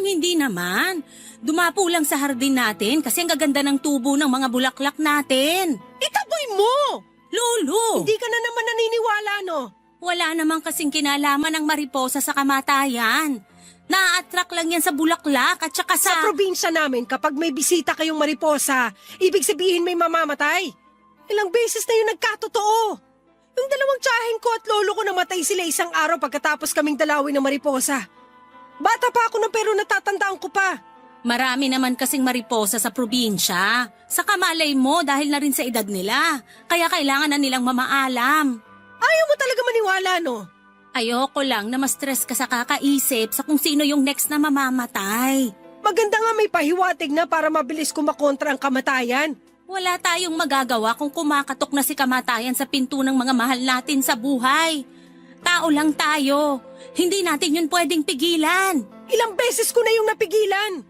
Hindi naman. Dumapo lang sa hardin natin kasi ang gaganda ng tubo ng mga bulaklak natin. Itaboy mo! Lolo! Hindi ka na naman naniniwala, no? Wala namang kasing kinalaman ng mariposa sa kamatayan. Na-attract lang yan sa bulaklak at saka Sa probinsya namin, kapag may bisita kayong mariposa, ibig sabihin may mamamatay. Ilang beses na yung nagkatotoo. Yung 2 tiyahin ko at lolo ko namatay sila isang araw pagkatapos kaming dalawin ng mariposa. Bata pa ako na pero natatandaan ko pa. Marami naman kasing mariposa sa probinsya. Sa kamalay mo dahil na rin sa edad nila. Kaya kailangan na nilang mamaalam. Ayaw mo talaga maniwala, no? Ayoko lang na ma-stress ka sa kakaisip sa kung sino yung next na mamamatay. Maganda nga may pahiwatig na para mabilis kumakontra ang kamatayan. Wala tayong magagawa kung kumakatok na si kamatayan sa pinto ng mga mahal natin sa buhay. Tao lang tayo. Hindi natin yun pwedeng pigilan. Ilang beses ko na yung napigilan.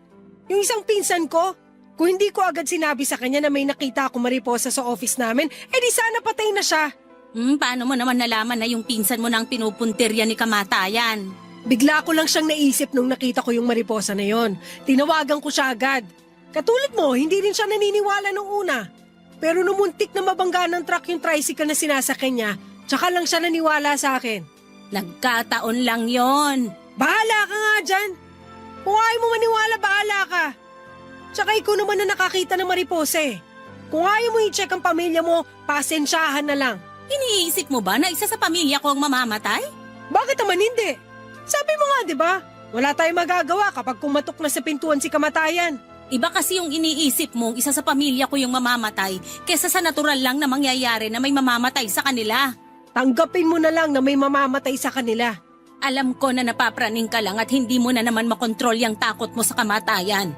Yung isang pinsan ko, kung hindi ko agad sinabi sa kanya na may nakita ako mariposa sa office namin, di sana patay na siya. Paano mo naman nalaman na yung pinsan mo na ang pinupuntirya ni kamatayan? Bigla ko lang siyang naisip nung nakita ko yung mariposa na yon. Tinawagan ko siya agad. Katulad mo, hindi rin siya naniniwala nung una. Pero nung muntik na mabangga ng truck yung tricycle na sinasakyan niya, tsaka lang siya naniwala sa akin. Nagkataon lang yon. Bahala ka nga dyan. Kung ayaw mo maniwala, bahala ka. Tsaka ikaw naman na nakakita ng mariposa eh. Kung ayaw mo i-check ang pamilya mo, pasensyahan na lang. Iniisip mo ba na isa sa pamilya ko ang mamamatay? Bakit naman hindi? Sabi mo nga, di ba? Wala tayong magagawa kapag kumatok na sa pintuan si kamatayan. Iba kasi yung iniisip mong isa sa pamilya ko yung mamamatay kesa sa natural lang na mangyayari na may mamamatay sa kanila. Tanggapin mo na lang na may mamamatay sa kanila. Alam ko na napapraning ka lang at hindi mo na naman makontrol yung takot mo sa kamatayan.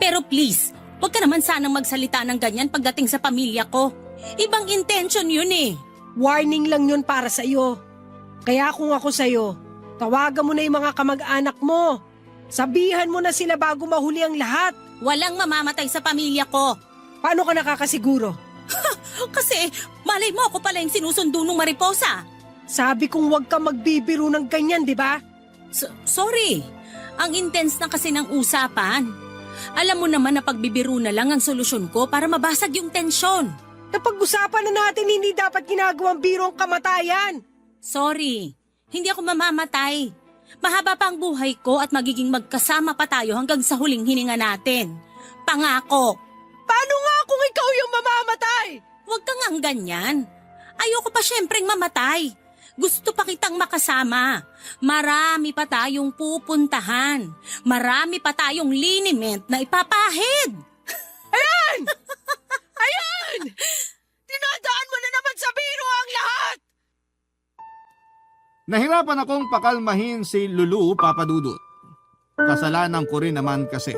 Pero please, huwag ka naman sanang magsalita ng ganyan pagdating sa pamilya ko. Ibang intention yun eh. Warning lang yun para sa iyo. Kaya kung ako sa iyo, tawagan mo na yung mga kamag-anak mo. Sabihan mo na sila bago mahuli ang lahat. Walang mamamatay sa pamilya ko. Paano ka nakakasiguro? Kasi malay mo ako pala yung sinusundo ng mariposa. Sabi kong huwag ka magbibiro ng ganyan, di ba? Sorry, ang intense na kasi ng usapan. Alam mo naman na pagbibiro na lang ang solusyon ko para mabasag yung tensyon. Napag-usapan na natin hindi dapat ginagawang biro ang kamatayan. Sorry, hindi ako mamamatay. Mahaba pa ang buhay ko at magiging magkasama pa tayo hanggang sa huling hininga natin. Pangako. Paano nga kung ikaw yung mamamatay? Huwag kang ang ganyan. Ayoko pa syempreng mamatay. Gusto pa kitang makasama. Marami pa tayong pupuntahan. Marami pa tayong liniment na ipapahid. Ayan! Ayan! Dinadaan mo na naman sa biro ang lahat! Nahirapan akong pakalmahin si Lulu, Papa Dudut. Kasalanan ko rin naman kasi.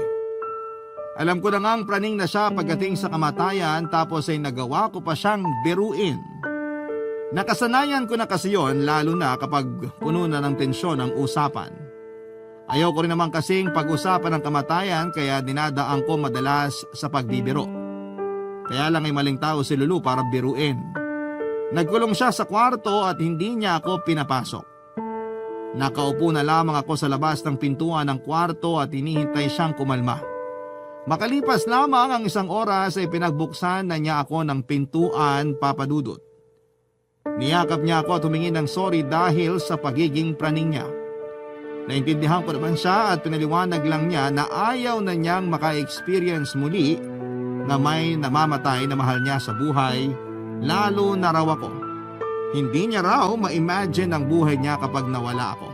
Alam ko na ngang praning na siya pagdating sa kamatayan tapos ay nagawa ko pa siyang biruin. Nakasanayan ko na kasi yon lalo na kapag puno na ng tensyon ang usapan. Ayaw ko rin naman kasing pag-usapan ng kamatayan kaya dinadaan ko madalas sa pagbibiro. Kaya lang ay maling tao si Lulu para biruin. Nagkulong siya sa kwarto at hindi niya ako pinapasok. Nakaupo na lamang ako sa labas ng pintuan ng kwarto at hinihintay siyang kumalma. Makalipas lamang ang 1 oras ay pinagbuksan na niya ako ng pintuan, Papa Dudut. Niyakap niya ako at humingi ng sorry dahil sa pagiging praning niya. Naintindihan ko naman siya at pinaliwanag lang niya na ayaw na niyang maka-experience muli na may namamatay na mahal niya sa buhay, lalo na raw ako. Hindi niya raw ma-imagine ang buhay niya kapag nawala ako.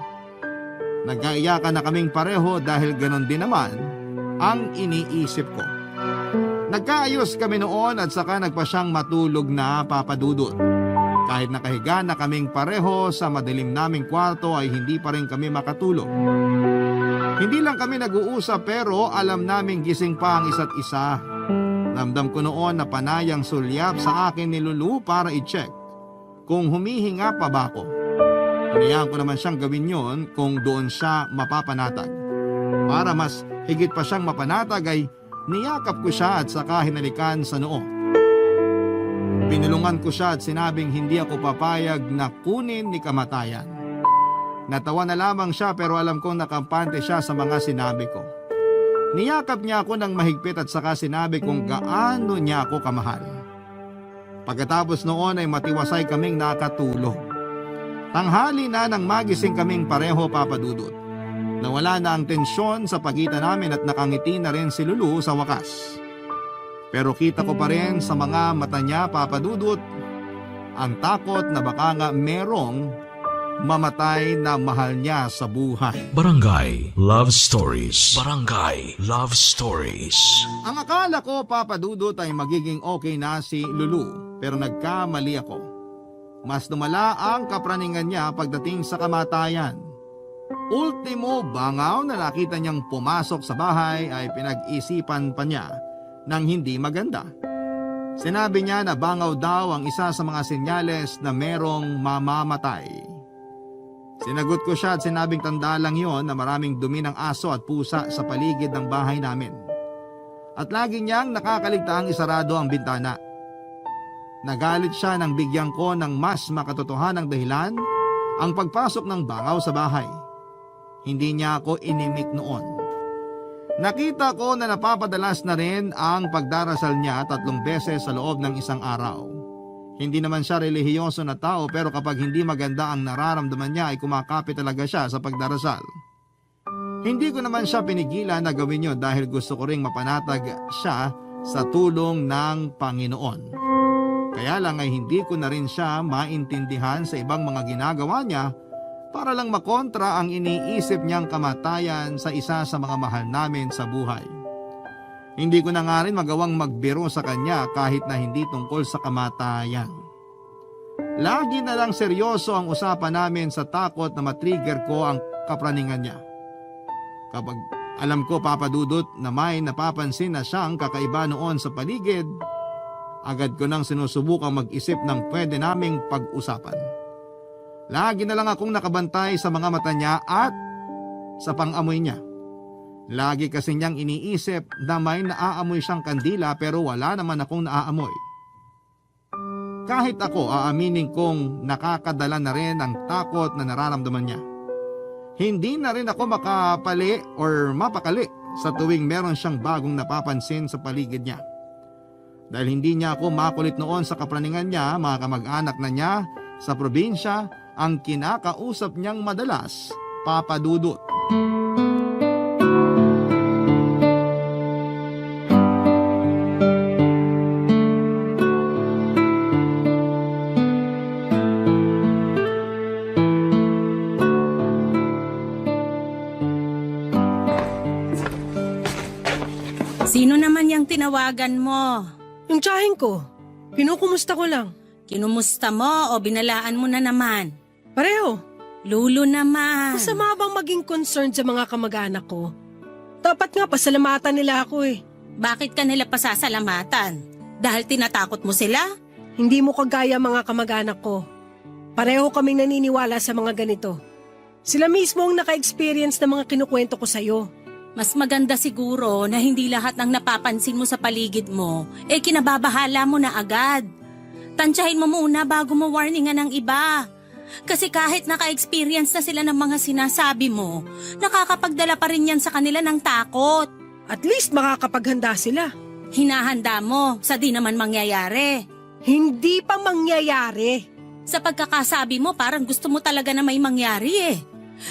Nag-aiyakan na kaming pareho dahil ganon din naman ang iniisip ko. Nagkaayos kami noon at saka nagpa siyang matulog na, Papa Dudut. Kahit nakahiga na kaming pareho sa madilim naming kwarto ay hindi pa rin kami makatulog. Hindi lang kami nag-uusap pero alam naming gising pa ang isa't isa. Ramdam ko noon na panayang sulyap sa akin ni Lulu para i-check kung humihinga pa ba ako. Hinayaan ko naman siyang gawin yon kung doon siya mapapanatag. Para mas higit pa siyang mapanatag ay niyakap ko siya at saka hinalikan sa noo. Pinulungan ko siya at sinabing hindi ako papayag na kunin ni kamatayan. Natawa na lamang siya pero alam kong nakampante siya sa mga sinabi ko. Niyakap niya ako ng mahigpit at saka sinabi kung gaano niya ako kamahal. Pagkatapos noon ay matiwasay kaming nakatulog. Tanghali na nang magising kaming pareho, Papa Dudut. Nawala na ang tensyon sa pagitan namin at nakangiti na rin si Lulu sa wakas. Pero kita ko pa rin sa mga mata niya, Papa Dudut, ang takot na baka nga merong mamatay na mahal niya sa buhay. Barangay Love Stories. Barangay Love Stories. Ang akala ko, Papa Dudut, ay magiging okay na si Lulu, pero nagkamali ako. Mas lumala ang kapraningan niya pagdating sa kamatayan. Ultimo bangaw na nakita niyang pumasok sa bahay ay pinag-isipan pa niya ng hindi maganda. Sinabi niya na bangaw daw ang isa sa mga senyales na merong mamamatay. Sinagot ko siya at sinabing tanda lang yon na maraming dumi ng aso at pusa sa paligid ng bahay namin. At lagi niyang nakakaligtaang isarado ang bintana. Nagalit siya nang bigyan ko ng mas makatotohanang dahilan ang pagpasok ng bangaw sa bahay. Hindi niya ako inimik noon. Nakita ko na napapadalas na rin ang pagdarasal niya 3 beses sa loob ng 1 araw. Hindi naman siya relihiyoso na tao pero kapag hindi maganda ang nararamdaman niya ay kumakapit talaga siya sa pagdarasal. Hindi ko naman siya pinigilan na gawin yun dahil gusto ko ring mapanatag siya sa tulong ng Panginoon. Kaya lang ay hindi ko na rin siya maintindihan sa ibang mga ginagawa niya para lang makontra ang iniisip niyang kamatayan sa isa sa mga mahal namin sa buhay. Hindi ko na nga rin magawang magbiro sa kanya kahit na hindi tungkol sa kamatayan. Lagi na lang seryoso ang usapan namin sa takot na matrigger ko ang kapraningan niya. Kapag alam ko, Papa Dudut, na may napapansin na siyang kakaiba noon sa paligid, agad ko nang sinusubukang mag-isip ng pwede naming pag-usapan. Lagi na lang akong nakabantay sa mga mata niya at sa pang-amoy niya. Lagi kasi niyang iniisip na may naaamoy siyang kandila pero wala naman akong naaamoy. Kahit ako, aaminin kong nakakadala na rin ang takot na nararamdaman niya. Hindi na rin ako makapali or mapakali sa tuwing meron siyang bagong napapansin sa paligid niya. Dahil hindi niya ako makulit noon sa kapraningan niya, mga kamag-anak na niya sa probinsya ang kinakausap niyang madalas, Papa Dudut. Sino naman yung tinawagan mo? Yung tsahin ko, kinukumusta ko lang. Kinumusta mo o binalaan mo na naman? Pareho. Lulo naman. Masama bang maging concerned sa mga kamag-anak ko? Dapat nga pasalamatan nila ako eh. Bakit ka nila pasasalamatan? Dahil tinatakot mo sila? Hindi mo kagaya mga kamag-anak ko. Pareho kaming naniniwala sa mga ganito. Sila mismo ang naka-experience ng mga kinukwento ko sa'yo. Mas maganda siguro na hindi lahat ng napapansin mo sa paligid mo, kinababahala mo na agad. Tansyahin mo muna bago mo warningan ng iba. Kasi kahit naka-experience na sila ng mga sinasabi mo, nakakapagdala pa rin yan sa kanila ng takot. At least makakapaghanda sila. Hinahanda mo sa di naman mangyayari. Hindi pa mangyayari. Sa pagkakasabi mo, parang gusto mo talaga na may mangyari eh.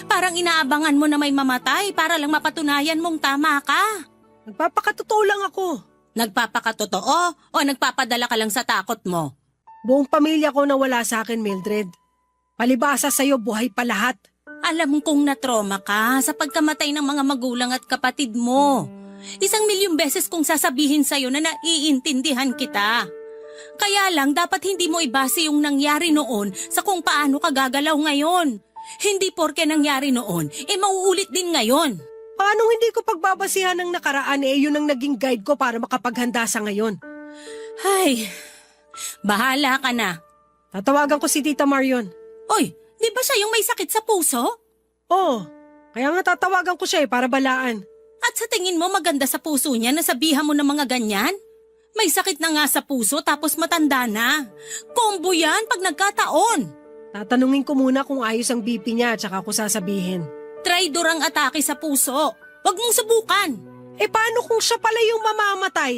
Parang inaabangan mo na may mamatay para lang mapatunayan mong tama ka. Nagpapakatotoo lang ako. Nagpapakatotoo o nagpapadala ka lang sa takot mo? Buong pamilya ko nawala sa akin, Mildred. Palibasa sa'yo, buhay pa lahat. Alam kong natroma ka sa pagkamatay ng mga magulang at kapatid mo. 1,000,000 beses kong sasabihin sa'yo na naiintindihan kita. Kaya lang dapat hindi mo ibase yung nangyari noon sa kung paano ka gagalaw ngayon. Hindi porke nangyari noon, mauulit din ngayon. Paano hindi ko pagbabasihan ng nakaraan yun ang naging guide ko para makapaghanda sa ngayon? Ay, bahala ka na. Tatawagan ko si Tita Marion. Oy, di ba siya yung may sakit sa puso? Oo, kaya nga tatawagan ko siya para balaan. At sa tingin mo maganda sa puso niya na sabihan mo ng mga ganyan? May sakit na nga sa puso tapos matanda na. Combo yan pag nagkataon. Tatanungin ko muna kung ayos ang BP niya at saka ko sasabihin. Traidor ang atake sa puso. Huwag mong subukan. Paano kung siya pala yung mamamatay?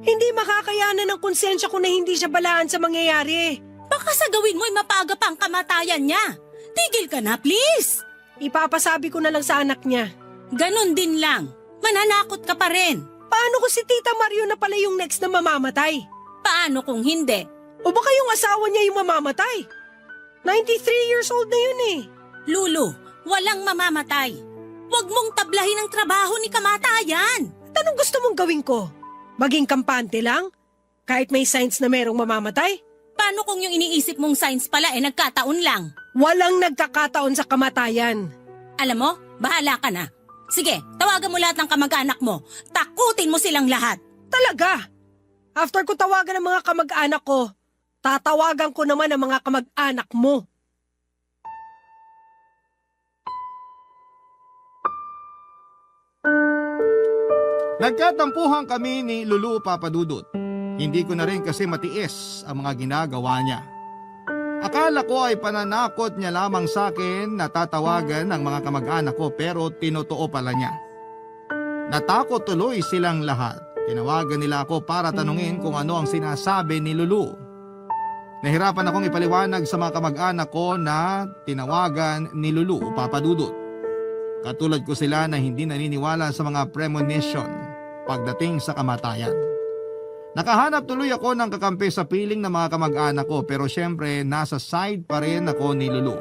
Hindi makakayanan ng konsensya ko na hindi siya balaan sa mangyayari. Baka sa gawin mo'y mapaga pa ang kamatayan niya. Tigil ka na, please. Ipapasabi ko na lang sa anak niya. Ganon din lang. Mananakot ka pa rin. Paano kung si Tita Mario na pala yung next na mamamatay? Paano kung hindi? O baka yung asawa niya yung mamamatay? 93 years old na yun eh. Lulu, walang mamamatay. Huwag mong tablahin ang trabaho ni kamatayan. At anong gusto mong gawin ko? Maging kampante lang? Kahit may signs na merong mamamatay? Paano kung yung iniisip mong signs pala nagkataon lang? Walang nagkakataon sa kamatayan. Alam mo, bahala ka na. Sige, tawagan mo lahat ng kamag-anak mo. Takutin mo silang lahat. Talaga? After ko tawagan ng mga kamag-anak ko, tatawagan ko naman ang mga kamag-anak mo. Nagkatampuhan kami ni Lulu, Papa Dudut. Hindi ko na rin kasi matiis ang mga ginagawa niya. Akala ko ay pananakot niya lamang sa akin na tatawagan ng mga kamag-anak ko pero tinotoo pala niya. Natakot tuloy silang lahat. Tinawagan nila ako para tanungin kung ano ang sinasabi ni Lulu. Nahirapan akong ipaliwanag sa mga kamag-anak ko na tinawagan ni Lulu, Papa Dudut. Katulad ko sila na hindi naniniwala sa mga premonition pagdating sa kamatayan. Nakahanap tuloy ako ng kakampi sa piling ng mga kamag-anak ko pero syempre nasa side pa rin ako ni Lulu.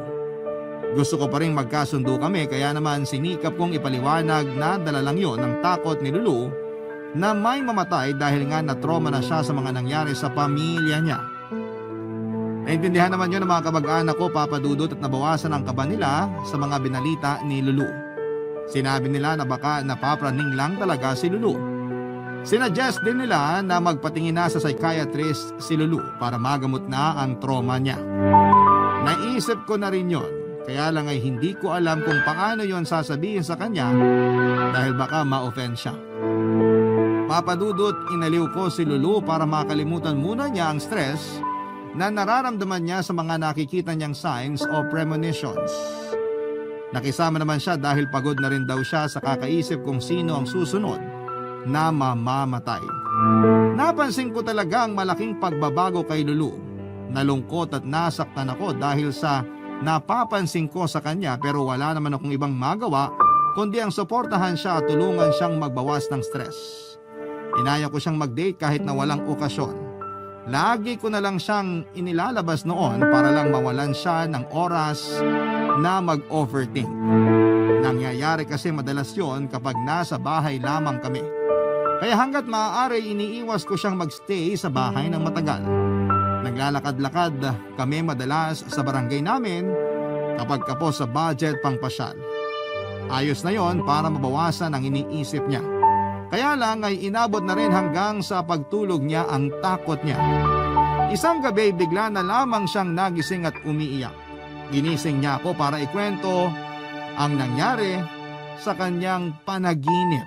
Gusto ko pa rin magkasundo kami kaya naman sinikap kong ipaliwanag na dala lang yon ng takot ni Lulu na may mamatay dahil nga na-trauma na siya sa mga nangyari sa pamilya niya. Naintindihan naman yun ng mga kamag-anak ko, Papa Dudut, at nabawasan ang kaba nila sa mga binalita ni Lulu. Sinabi nila na baka napapraning lang talaga si Lulu. Sinuggest din nila na magpatingin na sa psychiatrist si Lulu para magamot na ang trauma niya. Naisip ko na rin yon, kaya lang ay hindi ko alam kung paano yon sasabihin sa kanya dahil baka ma-offend siya. Papa Dudut, inaliw ko si Lulu para makalimutan muna niya ang stress na nararamdaman niya sa mga nakikita niyang signs o premonitions. Nakisama naman siya dahil pagod na rin daw siya sa kakaisip kung sino ang susunod na mamamatay. Napansin ko talaga ang malaking pagbabago kay Lulu. Nalungkot at nasaktan ako dahil sa napapansin ko sa kanya pero wala naman akong ibang magawa kundi ang suportahan siya at tulungan siyang magbawas ng stress. Inaya ko siyang mag-date kahit na walang okasyon. Lagi ko na lang siyang inilalabas noon para lang mawalan siya ng oras na mag-overthink. Nangyayari kasi madalas yon kapag nasa bahay lamang kami. Kaya hanggat maaari iniiwas ko siyang magstay sa bahay ng matagal. Naglalakad-lakad kami madalas sa barangay namin kapag kapos sa budget pang pasyal. Ayos na yon para mabawasan ang iniisip niya. Kaya lang ay inabot na rin hanggang sa pagtulog niya ang takot niya. Isang gabi bigla na lamang siyang nagising at umiiyak. Ginising niya ako para ikwento ang nangyari sa kanyang panaginip.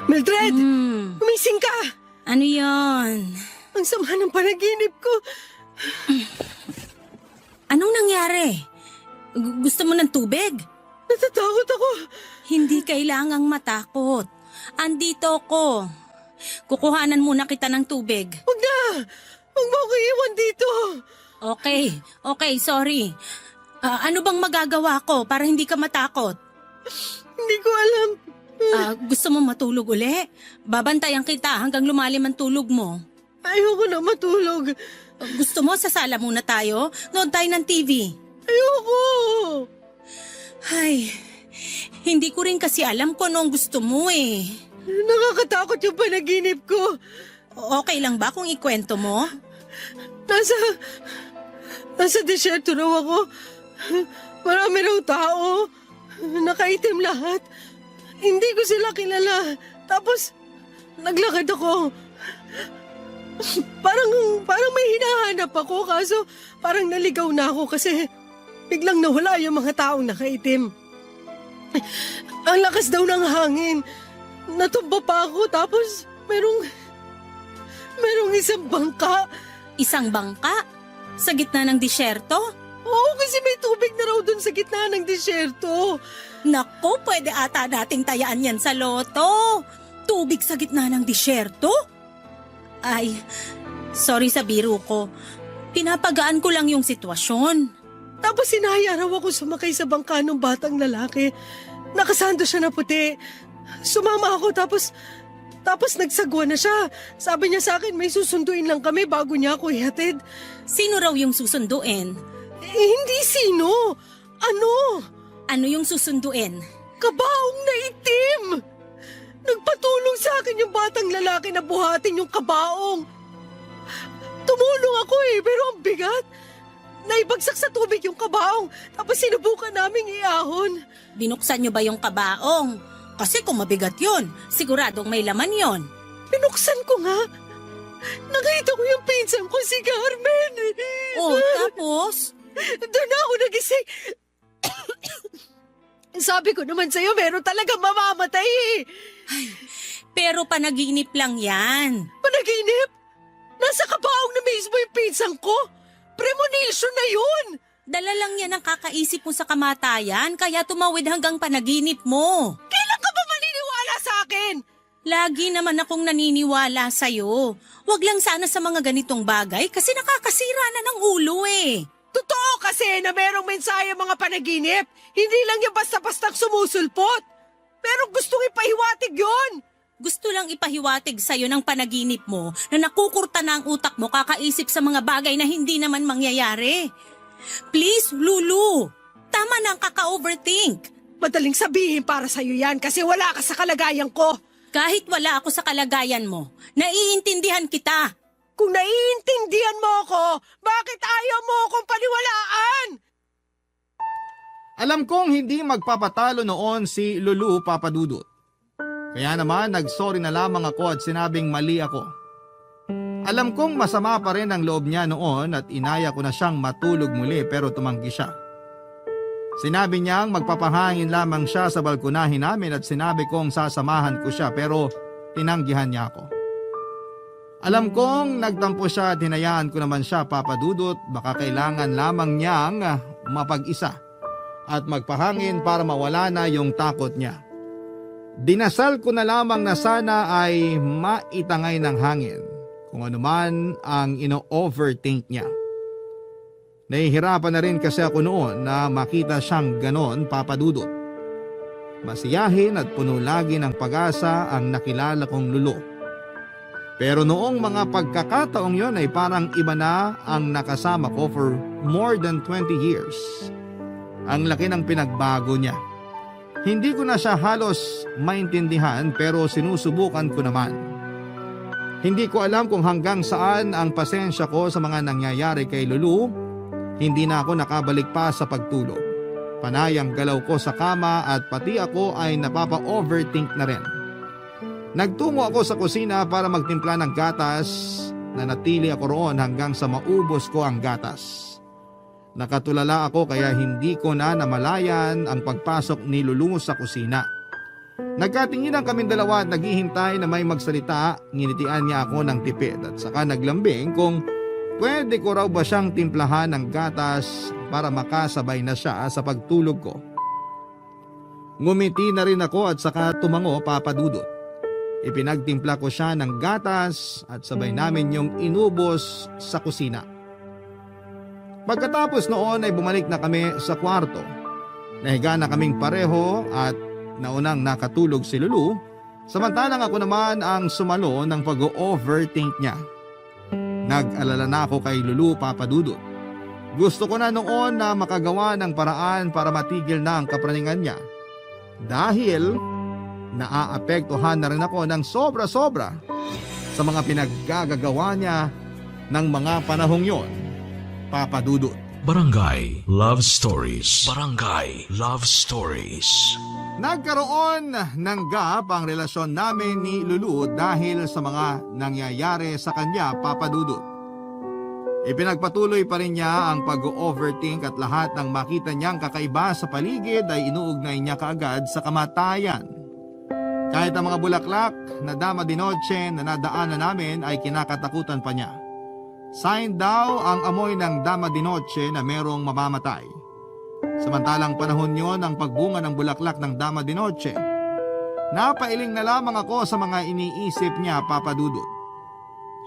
Mildred! Umising ka! Ano yon? Ang sama ng panaginip ko. Anong nangyari? Gusto mo ng tubig? Natatakot ako. Hindi kailangang matakot. Andito ko. Kukuhanan muna kita ng tubig. Huwag na! Huwag mo ko iwan dito. Okay, sorry. Ano bang magagawa ko para hindi ka matakot? Hindi ko alam. Gusto mo matulog uli? Babantayan kita hanggang lumalim ang tulog mo. Ayoko na matulog. Gusto mo sa sala muna tayo? Nood tayo ng TV. Ayoko. Ay, hindi ko rin kasi alam kung anong gusto mo eh. Nakakatakot yung panaginip ko. Okay lang ba kung ikwento mo? Nasa desierto raw ako. Marami raw tao. Nakaitim lahat. Hindi ko sila kilala. Tapos, naglakad ako. Parang may hinahanap ako kaso parang naligaw na ako kasi biglang nawala yung mga taong nakaitim. Ang lakas daw ng hangin. Natumba pa ako tapos merong isang bangka. Isang bangka? Sa gitna ng disyerto? Oo, kasi may tubig na raw dun sa gitna ng disyerto. Naku, pwede ata nating tayaan yan sa loto. Tubig sa gitna ng disyerto? Ay, sorry sa biro ko. Pinapagaan ko lang yung sitwasyon. Tapos sinaya raw ako sumakay sa bangka ng batang lalaki. Nakasando siya na puti. Sumama ako tapos nagsagwa na siya. Sabi niya sa akin may susunduin lang kami bago niya ako ihatid. Sino raw yung susunduin? Hindi sino. Ano? Ano yung susunduin? Kabaong na itim. Nagpatulong sa akin yung batang lalaki na buhatin yung kabaong. Tumulong ako pero ang bigat. Naibagsak sa tubig yung kabaong tapos sinubukan naming iahon. Binuksan niyo ba yung kabaong? Kasi kung mabigat yon, siguradong may laman yon. Binuksan ko nga. Nakita ko yung pinsan ko si Carmen. Oh, tapos? Doon ako nagising. Sabi ko naman sa'yo, meron talagang mamamatay Pero panaginip lang yan. Panaginip? Nasa kabaong na mismo yung pinsan ko. Premonition na yun. Dala lang yan ang kakaisip mo sa kamatayan, kaya tumawid hanggang panaginip mo. Kailan ka ba maniniwala sa akin? Lagi naman akong naniniwala sa'yo. Wag lang sana sa mga ganitong bagay kasi nakakasira na ng ulo eh. Totoo kasi na merong mensahe ang mga panaginip. Hindi lang yung basta-bastang sumusulpot. Pero gustong ipahiwatig yon. Gusto lang ipahiwatig sa'yo ng panaginip mo na nakukurta na ang utak mo kakaisip sa mga bagay na hindi naman mangyayari. Please, Lulu. Tama na ang kaka-overthink. Madaling sabihin para sa'yo yan kasi wala ka sa kalagayan ko. Kahit wala ako sa kalagayan mo, naiintindihan kita. Kung naiintindihan mo ako, bakit ayaw mo akong paniwalaan? Alam kong hindi magpapatalo noon si Lulu Papadudut. Kaya naman nagsorry na lamang ako at sinabing mali ako. Alam kong masama pa rin ang loob niya noon at inaya ko na siyang matulog muli pero tumanggi siya. Sinabi niyang magpapahangin lamang siya sa balkonahin namin at sinabi kong sasamahan ko siya pero tinanggihan niya ako. Alam kong nagtampo siya at hinayaan ko naman siya, Papadudut, baka kailangan lamang niyang mapag-isa at magpahangin para mawala na yung takot niya. Dinasal ko na lamang na sana ay maitangay ng hangin kung anuman ang ino-overthink niya. Nahihirapan na rin kasi ako noon na makita siyang ganon, Papadudut. Masiyahin at puno lagi ng pag-asa ang nakilala kong Lulu. Pero noong mga pagkakataong yon ay parang iba na ang nakasama ko for more than 20 years. Ang laki ng pinagbago niya. Hindi ko na siya halos maintindihan pero sinusubukan ko naman. Hindi ko alam kung hanggang saan ang pasensya ko sa mga nangyayari kay Lulu. Hindi na ako nakabalik pa sa pagtulog. Panay ang galaw ko sa kama at pati ako ay napapa-overthink na rin. Nagtungo ako sa kusina para magtimpla ng gatas. Nanatili ako roon hanggang sa maubos ko ang gatas. Nakatulala ako kaya hindi ko na namalayan ang pagpasok ni Lulu sa kusina. Nagkatinginan kaming dalawa at naghihintay na may magsalita. Nginitian niya ako ng tipid at saka naglambing kung pwede ko raw ba siyang timplahan ng gatas para makasabay na siya sa pagtulog ko. Ngumiti na rin ako at saka tumango, Papadudut. Ipinagtimpla ko siya ng gatas at sabay namin yung inubos sa kusina. Pagkatapos noon ay bumalik na kami sa kwarto. Nahiga na kaming pareho at naunang nakatulog si Lulu, samantalang ako naman ang sumalo ng pag-overthink niya. Nag-alala na ako kay Lulu, Papadudut. Gusto ko na noon na makagawa ng paraan para matigil na ang kapraningan niya. Dahil naaapektuhan na rin ako ng sobra-sobra sa mga pinaggagawa niya ng mga panahong yon, Papadudut. Barangay Love Stories. Barangay Love Stories. Nagkaroon ng gap ang relasyon namin ni Lulu dahil sa mga nangyayari sa kanya, Papadudut. Ipinagpatuloy pa rin niya ang pag-overthink at lahat ng makita niyang kakaiba sa paligid ay inuugnay niya kaagad sa kamatayan. Kahit ang mga bulaklak na dama de noche na nadaanan namin ay kinakatakutan pa niya. Sign daw ang amoy ng dama de noche na merong mamamatay. Samantalang panahon yon ang pagbunga ng bulaklak ng dama de noche. Napailing na lamang ako sa mga iniisip niya, Papadudut.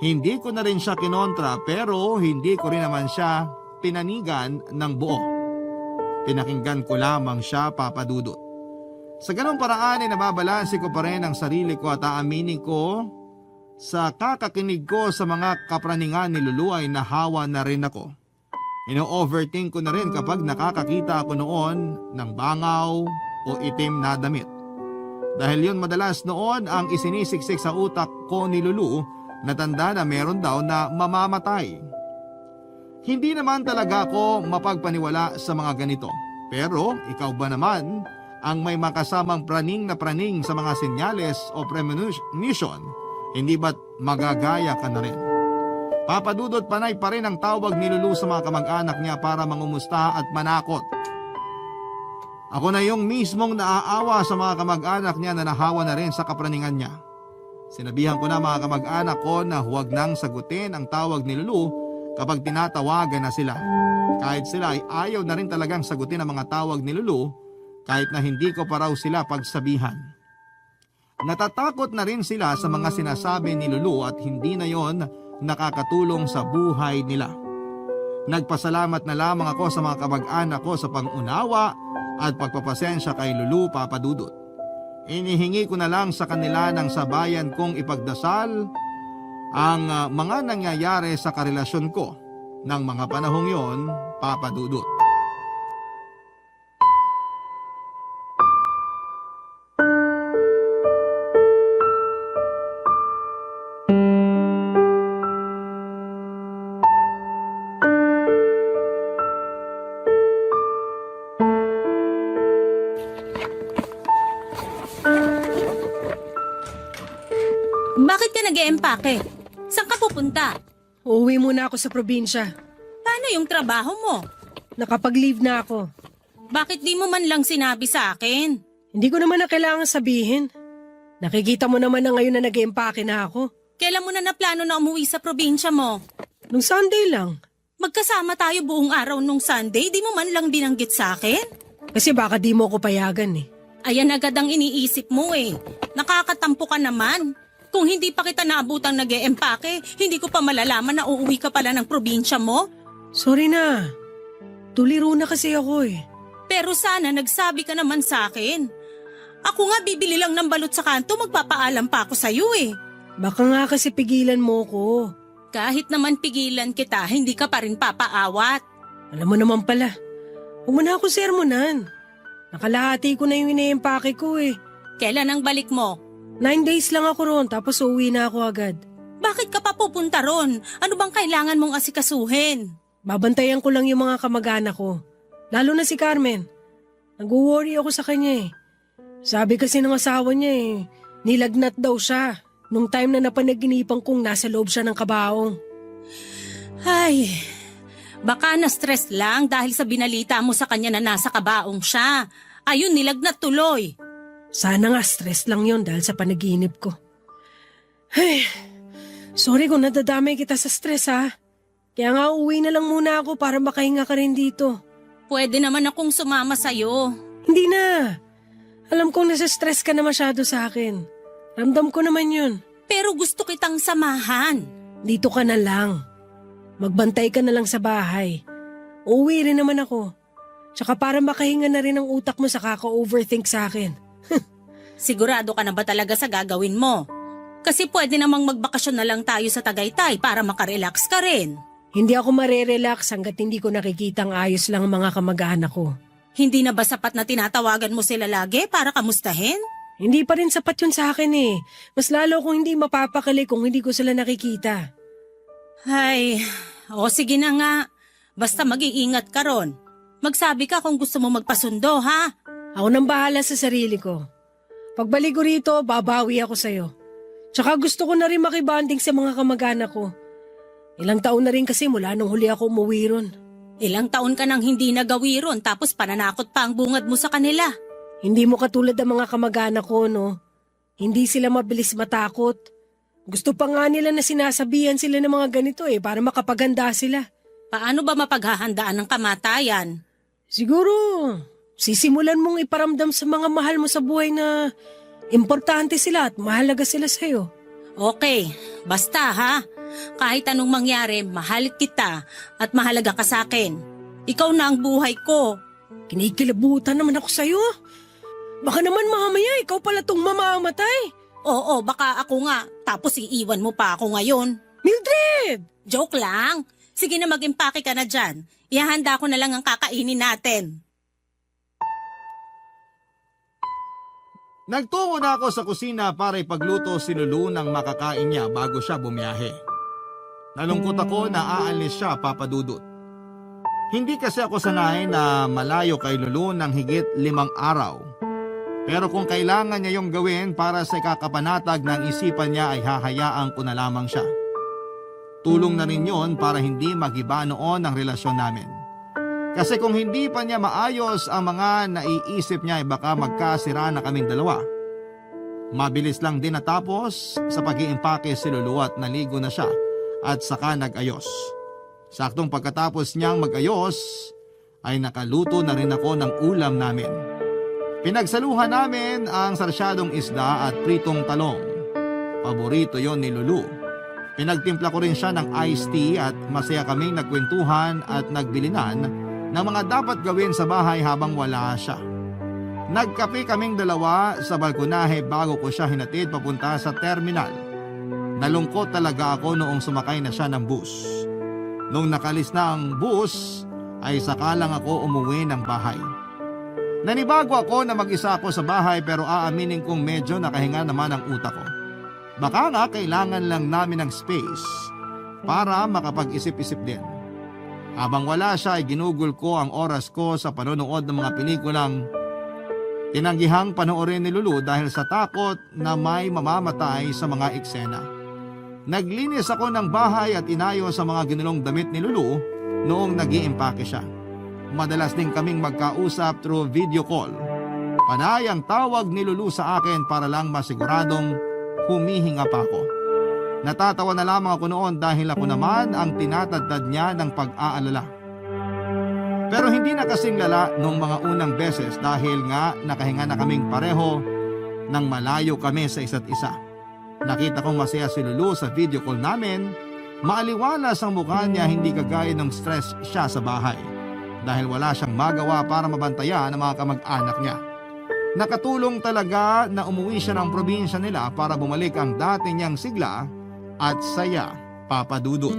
Hindi ko na rin siya kinontra pero hindi ko rin naman siya pinanigan ng buo. Pinakinggan ko lamang siya, Papadudut. Sa ganong paraan ay nababalanse ko pa rin ang sarili ko at aaminin ko sa kakakinig ko sa mga kapraningan ni Lulu ay nahawa na rin ako. Ino-overthink ko na rin kapag nakakakita ako noon ng bangaw o itim na damit. Dahil yun madalas noon ang isinisiksik sa utak ko ni Lulu na tanda na meron daw na mamamatay. Hindi naman talaga ako mapagpaniwala sa mga ganito. Pero ikaw ba naman ang may makasamang praning sa mga senyales o premonition? Hindi ba't magagaya ka na rin? Papadudot, panay pa rin ang tawag ni Lulu sa mga kamag-anak niya para mangumusta at manakot. Ako na yung mismong naaawa sa mga kamag-anak niya na nahawa na rin sa kapraningan niya. Sinabihan ko na mga kamag-anak ko na huwag nang sagutin ang tawag ni Lulu kapag tinatawagan na sila. Kahit sila ay ayaw na rin talagang sagutin ang mga tawag ni Lulu kahit na hindi ko pa raw sila pagsabihan. Natatakot na rin sila sa mga sinasabi ni Lulu at hindi na yon nakakatulong sa buhay nila. Nagpasalamat na lamang ako sa mga kamag-anak ko sa pangunawa at pagpapasensya kay Lulu, Papa Dudut. Inihingi ko na lang sa kanila ng sabayan kong ipagdasal ang mga nangyayari sa karelasyon ko ng mga panahong yon, Papa Dudut. Bakit ka nag-eempake? Saan ka pupunta? Uuwi muna ako sa probinsya. Paano yung trabaho mo? Nakapag-leave na ako. Bakit di mo man lang sinabi sa akin? Hindi ko naman na kailangan sabihin. Nakikita mo naman na ngayon na nag-empake na ako. Kailan mo na naplano na umuwi sa probinsya mo? Nung Sunday lang. Magkasama tayo buong araw nung Sunday, di mo man lang binanggit sa akin? Kasi baka di mo ko payagan eh. Ayan agad ang iniisip mo eh. Nakakatampo ka naman. Kung hindi pa kita naabutang nag-eempake, hindi ko pa malalaman na uuwi ka pala ng probinsya mo. Sorry na. Tuliro na kasi ako eh. Pero sana nagsabi ka naman sa akin. Ako nga bibili lang ng balot sa kanto, magpapaalam pa ako sa'yo eh. Baka nga kasi pigilan mo ko. Kahit naman pigilan kita, hindi ka pa rin papaawat. Alam mo naman pala. Huwag mo na ako sermonan. Nakalahati ko na yung ine-empake ko eh. Kailan ang balik mo? 9 days lang ako roon tapos uuwi na ako agad. Bakit ka pa pupunta ron? Ano bang kailangan mong asikasuhin? Babantayan ko lang yung mga kamag-anak ko. Lalo na si Carmen. Nag-worry ako sa kanya eh. Sabi kasi ng asawa niya eh, nilagnat daw siya nung time na napanaginipan kong nasa loob siya ng kabaong. Ay, baka na-stress lang dahil sa binalita mo sa kanya na nasa kabaong siya. Ayun, nilagnat tuloy. Sana nga stress lang yon dahil sa panaginip ko. Ay, sorry kung nadadamay kita sa stress ha. Kaya nga uwi na lang muna ako para makahinga ka rin dito. Pwede naman akong sumama sa'yo. Hindi na. Alam kong nasa-stress ka na masyado sa akin. Ramdam ko naman yun. Pero gusto kitang samahan. Dito ka na lang. Magbantay ka na lang sa bahay. Uuwi rin naman ako. Tsaka para makahinga na rin ang utak mo sa kaka-overthink sa akin. Sigurado ka na ba talaga sa gagawin mo? Kasi pwede namang magbakasyon na lang tayo sa Tagaytay para makarelax ka rin. Hindi ako marerelax hanggat hindi ko nakikitang ayos lang ang mga kamag-anak ko. Hindi na ba sapat na tinatawagan mo sila lagi para kamustahin? Hindi pa rin sapat yun sa akin eh. Mas lalo kung hindi mapapakali kung hindi ko sila nakikita. Ay, sige na nga. Basta mag-iingat ka ron. Magsabi ka kung gusto mo magpasundo, ha? Ako nang bahala sa sarili ko. Pagbalik ko rito, babawi ako sa'yo. Tsaka gusto ko na rin makibanding sa mga kamag-anak ko. Ilang taon na rin kasi mula nung huli ako umuwi ron. Ilang taon ka nang hindi nagawi ron tapos pananakot pa ang bungad mo sa kanila. Hindi mo katulad ng mga kamag-anak ko, no? Hindi sila mabilis matakot. Gusto pa nga nila na sinasabihan sila ng mga ganito eh para makapaganda sila. Paano ba mapaghahandaan ng kamatayan? Siguro, sisimulan mong iparamdam sa mga mahal mo sa buhay na importante sila at mahalaga sila sa'yo. Okay, basta ha. Kahit anong mangyari, mahal kita at mahalaga ka sa akin. Ikaw na ang buhay ko. Kinikilabutan naman ako sa'yo. Baka naman mamaya ikaw pala tong mamamatay. Oo, baka ako nga. Tapos iiwan mo pa ako ngayon. Mildred! Joke lang. Sige na, mag-impake ka na dyan. Ihahanda ko na lang ang kakainin natin. Nagtungo na ako sa kusina para ipagluto si Lulu ng makakain niya bago siya bumiyahe. Nalungkot ako na aalis siya, Papa Dudut. Hindi kasi ako sanay na malayo kay Lulu ng higit 5 araw. Pero kung kailangan niya yung gawin para sa ikakapanatag ng isipan niya ay hahayaan ko na lamang siya. Tulong na rin yun para hindi magiba noon ang relasyon namin. Kasi kung hindi pa niya maayos ang mga naiisip niya ay baka magkasira na kaming dalawa. Mabilis lang din natapos sa pag-iimpake si Lulu at naligo na siya at saka nag-ayos. Saktong pagkatapos niyang mag-ayos ay nakaluto na rin ako ng ulam namin. Pinagsaluhan namin ang sarsyadong isda at pritong talong. Paborito yon ni Lulu. Pinagtimpla ko rin siya ng iced tea at masaya kaming nagkwentuhan at nagbilinan ng mga dapat gawin sa bahay habang wala siya. Nagkape kaming dalawa sa balkonahe bago ko siya hinatid papunta sa terminal. Nalungkot talaga ako noong sumakay na siya ng bus. Nung nakalis na ang bus, ay saka lang ako umuwi ng bahay. Nanibago ako na mag-isa ako sa bahay pero aaminin kong medyo nakahinga naman ang utak ko. Baka nga kailangan lang namin ng space para makapag-isip-isip din. Habang wala siya ay ginugol ko ang oras ko sa panonood ng mga pelikulang tinanggihang panoorin ni Lulu dahil sa takot na may mamamatay sa mga eksena. Naglinis ako ng bahay at inayos sa mga ginulong damit ni Lulu noong nag-iimpake siya. Madalas din kaming magkausap through video call. Panay ang tawag ni Lulu sa akin para lang masiguradong humihinga pa ako. Natatawa na lamang ako noon dahil ako naman ang tinatadtad niya ng pag-aalala. Pero hindi na kasing lala nung mga unang beses dahil nga nakahinga na kaming pareho nang malayo kami sa isa't isa. Nakita kong masaya si Lulu sa video call namin. Maaliwalas ang mukha niya, hindi kagaya ng stress siya sa bahay dahil wala siyang magawa para mabantayan ang mga kamag-anak niya. Nakatulong talaga na umuwi siya ng probinsya nila para bumalik ang dati niyang sigla at saya, Papa Dudut.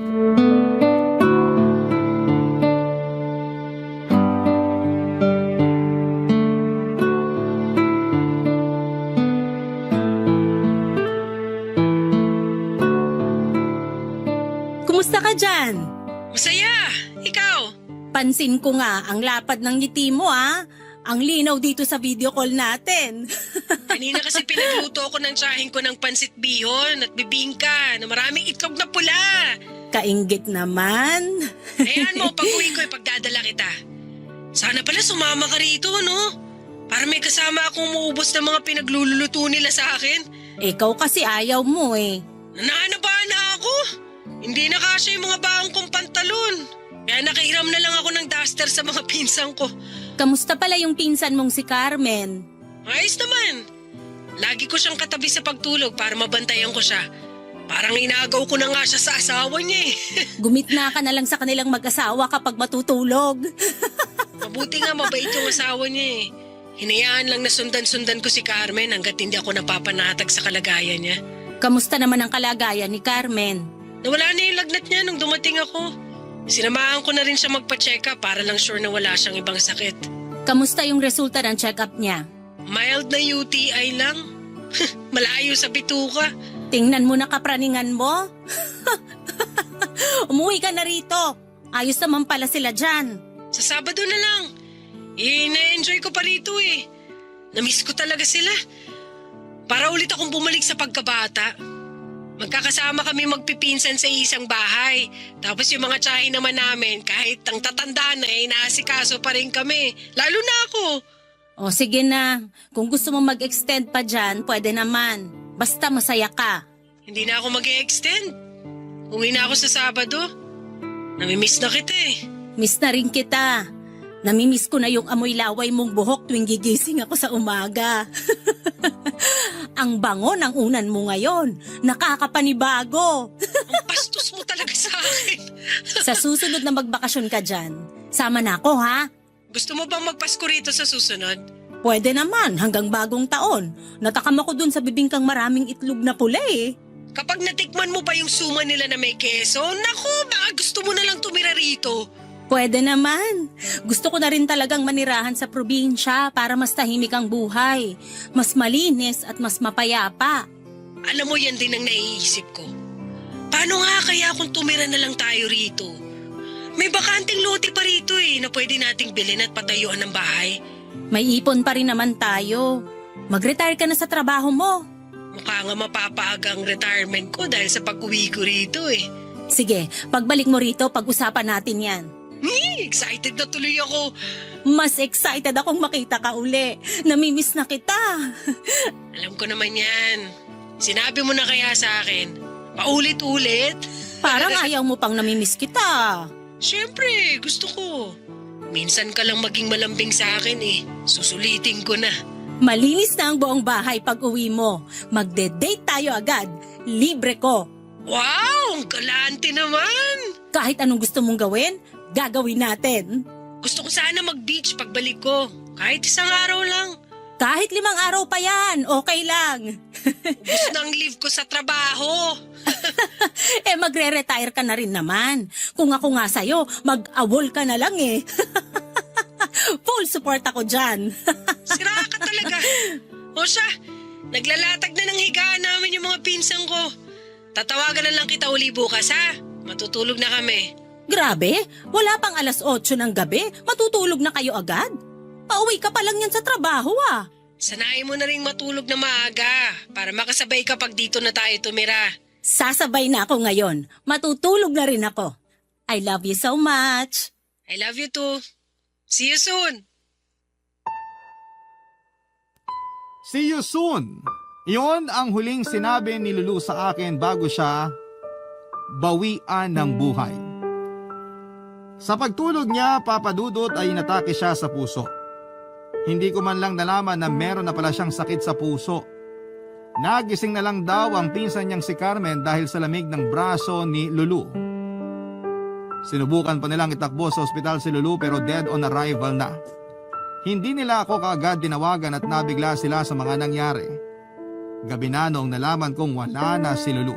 Kumusta ka dyan? Masaya! Ikaw? Pansin ko nga ang lapad ng ngiti mo Ang linaw dito sa video call natin. Kanina kasi pinagluto ako ng tsahin ko ng pansit bihon at bibingka na maraming itlog na pula. Kainggit naman. Ayan mo, pag-uwi ko ipagdadala kita. Sana pala sumama ka rito, no? Para may kasama akong umuubos ng mga pinagluluto nila sa akin. Ikaw kasi ayaw mo Nananabaan na ako. Hindi na kasya yung mga baang kong pantalon. Kaya nakahiram na lang ako ng duster sa mga pinsan ko. Kamusta pala yung pinsan mong si Carmen? Ayos naman. Lagi ko siyang katabi sa pagtulog para mabantayan ko siya. Parang inagaw ko na nga siya sa asawa niya Gumitna ka na lang sa kanilang mag-asawa kapag matutulog. Mabuti nga mabait yung asawa niya Hinayaan lang na sundan-sundan ko si Carmen hanggat hindi ako napapanatag sa kalagayan niya. Kamusta naman ang kalagayan ni Carmen? Nawala na yung lagnat niya nung dumating ako. Sinamahan ko na rin siya magpa-check up para lang sure na wala siyang ibang sakit. Kamusta yung resulta ng check-up niya? Mild na UTI lang. Malayo sa bituka. Tingnan mo na kapraningan mo. Umuwi ka na rito. Ayos naman pala sila dyan. Sa Sabado na lang. Na-enjoy ko pa rito Na-miss ko talaga sila. Para ulit akong bumalik sa pagkabata. Magkakasama kami magpipinsan sa isang bahay. Tapos yung mga tsahin naman namin, kahit ang tatanda na inaasikaso pa rin kami. Lalo na ako. O sige na, kung gusto mo mag-extend pa dyan, pwede naman. Basta masaya ka. Hindi na ako mag-e-extend. Uwi na ako sa Sabado. Namimiss na kita Miss na rin kita. Namimiss ko na yung amoy laway mong buhok tuwing gigising ako sa umaga. Ang bango ng unan mo ngayon. Nakakapanibago. Ang bastos mo talaga sa akin. Sa susunod na magbakasyon ka dyan, sama na ako ha? Gusto mo bang magpasko rito sa susunod? Pwede naman, hanggang bagong taon. Natakam ako dun sa bibingkang maraming itlog na pula Kapag natikman mo pa yung suma nila na may keso, naku, baka gusto mo na lang tumira rito. Pwede naman. Gusto ko na rin talagang manirahan sa probinsya para mas tahimik ang buhay. Mas malinis at mas mapayapa. Alam mo, yan din ang naiisip ko. Paano nga kaya kung tumira na lang tayo rito? May bakanting lote pa rito na pwede nating bilhin at patayuan ng bahay. May ipon pa rin naman tayo. Mag-retire ka na sa trabaho mo. Mukha nga mapapaaga ang retirement ko dahil sa pag-uwi ko rito Sige, pagbalik mo rito, pag-usapan natin yan. Excited na tuloy ako. Mas excited akong makita ka uli. Namimiss na kita. Alam ko naman yan. Sinabi mo na kaya sa akin. Paulit-ulit. Parang ayaw mo pang namimiss kita. Siyempre, gusto ko. Minsan ka lang maging malambing sa akin Susulitin ko na. Malinis na ang buong bahay pag uwi mo. Magde-date tayo agad. Libre ko. Wow! Ang galante naman! Kahit anong gusto mong gawin, gagawin natin. Gusto ko sana mag-beach pagbalik ko. Kahit isang araw lang. Kahit 5 araw pa yan, okay lang. Ubus na ang leave ko sa trabaho. Magre-retire ka na rin naman. Kung ako nga sa'yo, mag-awol ka na lang eh. Full support ako dyan. Sira ka talaga. O siya, naglalatag na ng higaan namin yung mga pinsan ko. Tatawagan na lang kita uli bukas ha. Matutulog na kami. Grabe, wala pang 8:00 ng gabi, matutulog na kayo agad? Pauwi ka pa lang yan sa trabaho ah. Sanayin mo na rin matulog na maaga para makasabay ka pag dito na tayo tumira. Sasabay na ako ngayon, matutulog na rin ako. I love you so much. I love you too. See you soon. See you soon! Iyon ang huling sinabi ni Lulu sa akin bago siya bawian ng buhay. Sa pagtulog niya, Papa Dudut, ay inatake siya sa puso. Hindi ko man lang nalaman na meron na pala siyang sakit sa puso. Nagising na lang daw ang pinsan niyang si Carmen dahil sa lamig ng braso ni Lulu. Sinubukan pa nilang itakbo sa ospital si Lulu pero dead on arrival na. Hindi nila ako kaagad dinawagan at nabigla sila sa mga nangyari. Gabi na noong nalaman kong wala na si Lulu.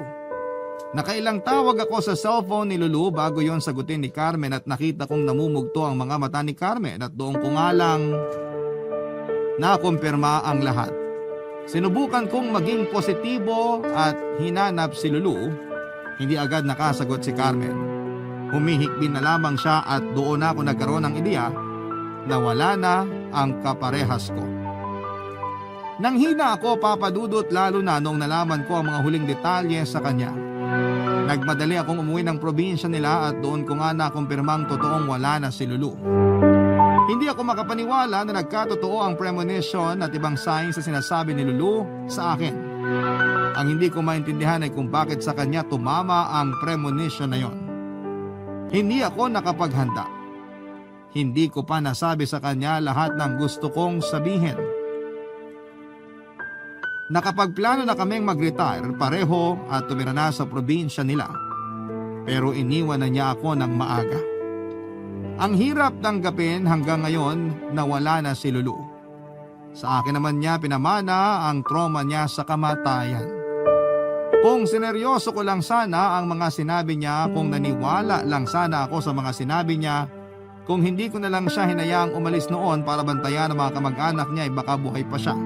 Nakailang tawag ako sa cellphone ni Lulu bago yon sagutin ni Carmen at nakita kong namumugto ang mga mata ni Carmen at doon ko nga lang nakumpirma ang lahat. Sinubukan kong maging positibo at hinanap si Lulu. Hindi agad nakasagot si Carmen. Humihikbin na lamang siya at doon ako nagkaroon ng ideya na wala na ang kaparehas ko. Nanghina ako, Papa Dudut, lalo na noong nalaman ko ang mga huling detalye sa kanya. Nagmadali akong umuwi ng probinsya nila at doon ko nga nakumpirmang totoong wala na si Lulu. Hindi ako makapaniwala na nagkatotoo ang premonition at ibang signs na sinasabi ni Lulu sa akin. Ang hindi ko maintindihan ay kung bakit sa kanya tumama ang premonition na yon. Hindi ako nakapaghanda. Hindi ko pa nasabi sa kanya lahat ng gusto kong sabihin. Nakapagplano na kaming mag-retire pareho at tumira na sa probinsya nila. Pero iniwan na niya ako ng maaga. Ang hirap tanggapin hanggang ngayon na wala na si Lulu. Sa akin naman niya pinamana ang trauma niya sa kamatayan. Kung sineryoso ko lang sana ang mga sinabi niya, kung naniwala lang sana ako sa mga sinabi niya, kung hindi ko na lang siya hinayaang umalis noon para bantayan ang mga kamag-anak niya ay baka buhay pa siya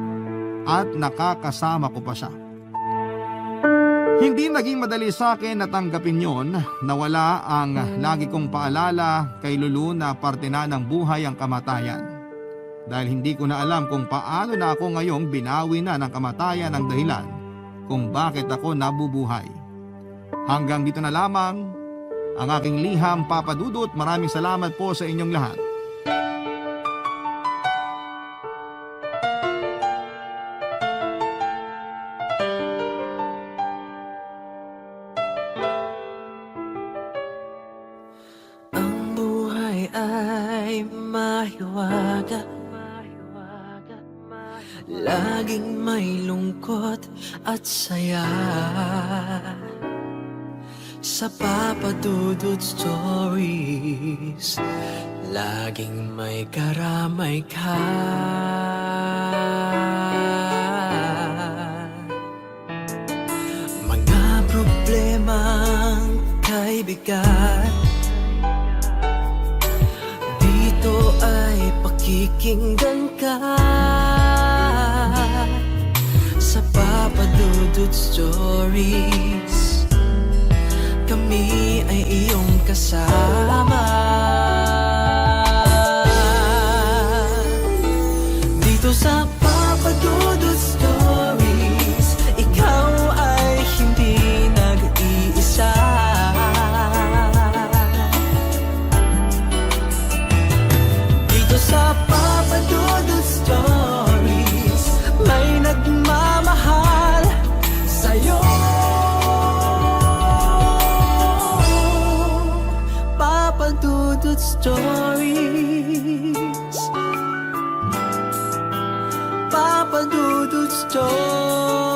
at nakakasama ko pa siya. Hindi naging madali sa akin na tanggapin yon na wala ang lagi kong paalala kay Lulu na parte na ng buhay ang kamatayan. Dahil hindi ko na alam kung paano na ako ngayong binawi na ng kamatayan ang dahilan kung bakit ako nabubuhay. Hanggang dito na lamang ang aking liham, Papa Dudut. Maraming salamat po sa inyong lahat. Ay mahiwaga, laging may lungkot at saya. Sa Papa Dudut Stories, laging may karamay ka. Mga problemang kay bigat, dito ay pakikinggan ka. Sa Papa Dudut Stories, kami ay iyong kasama. Dito sa Papa Dudut Stories, ikaw ay hindi nag-iisa. Sa Papa Dudut Stories, may nagmamahal sa'yo. Papa Dudut Stories, Papa Papa Dudut Stories.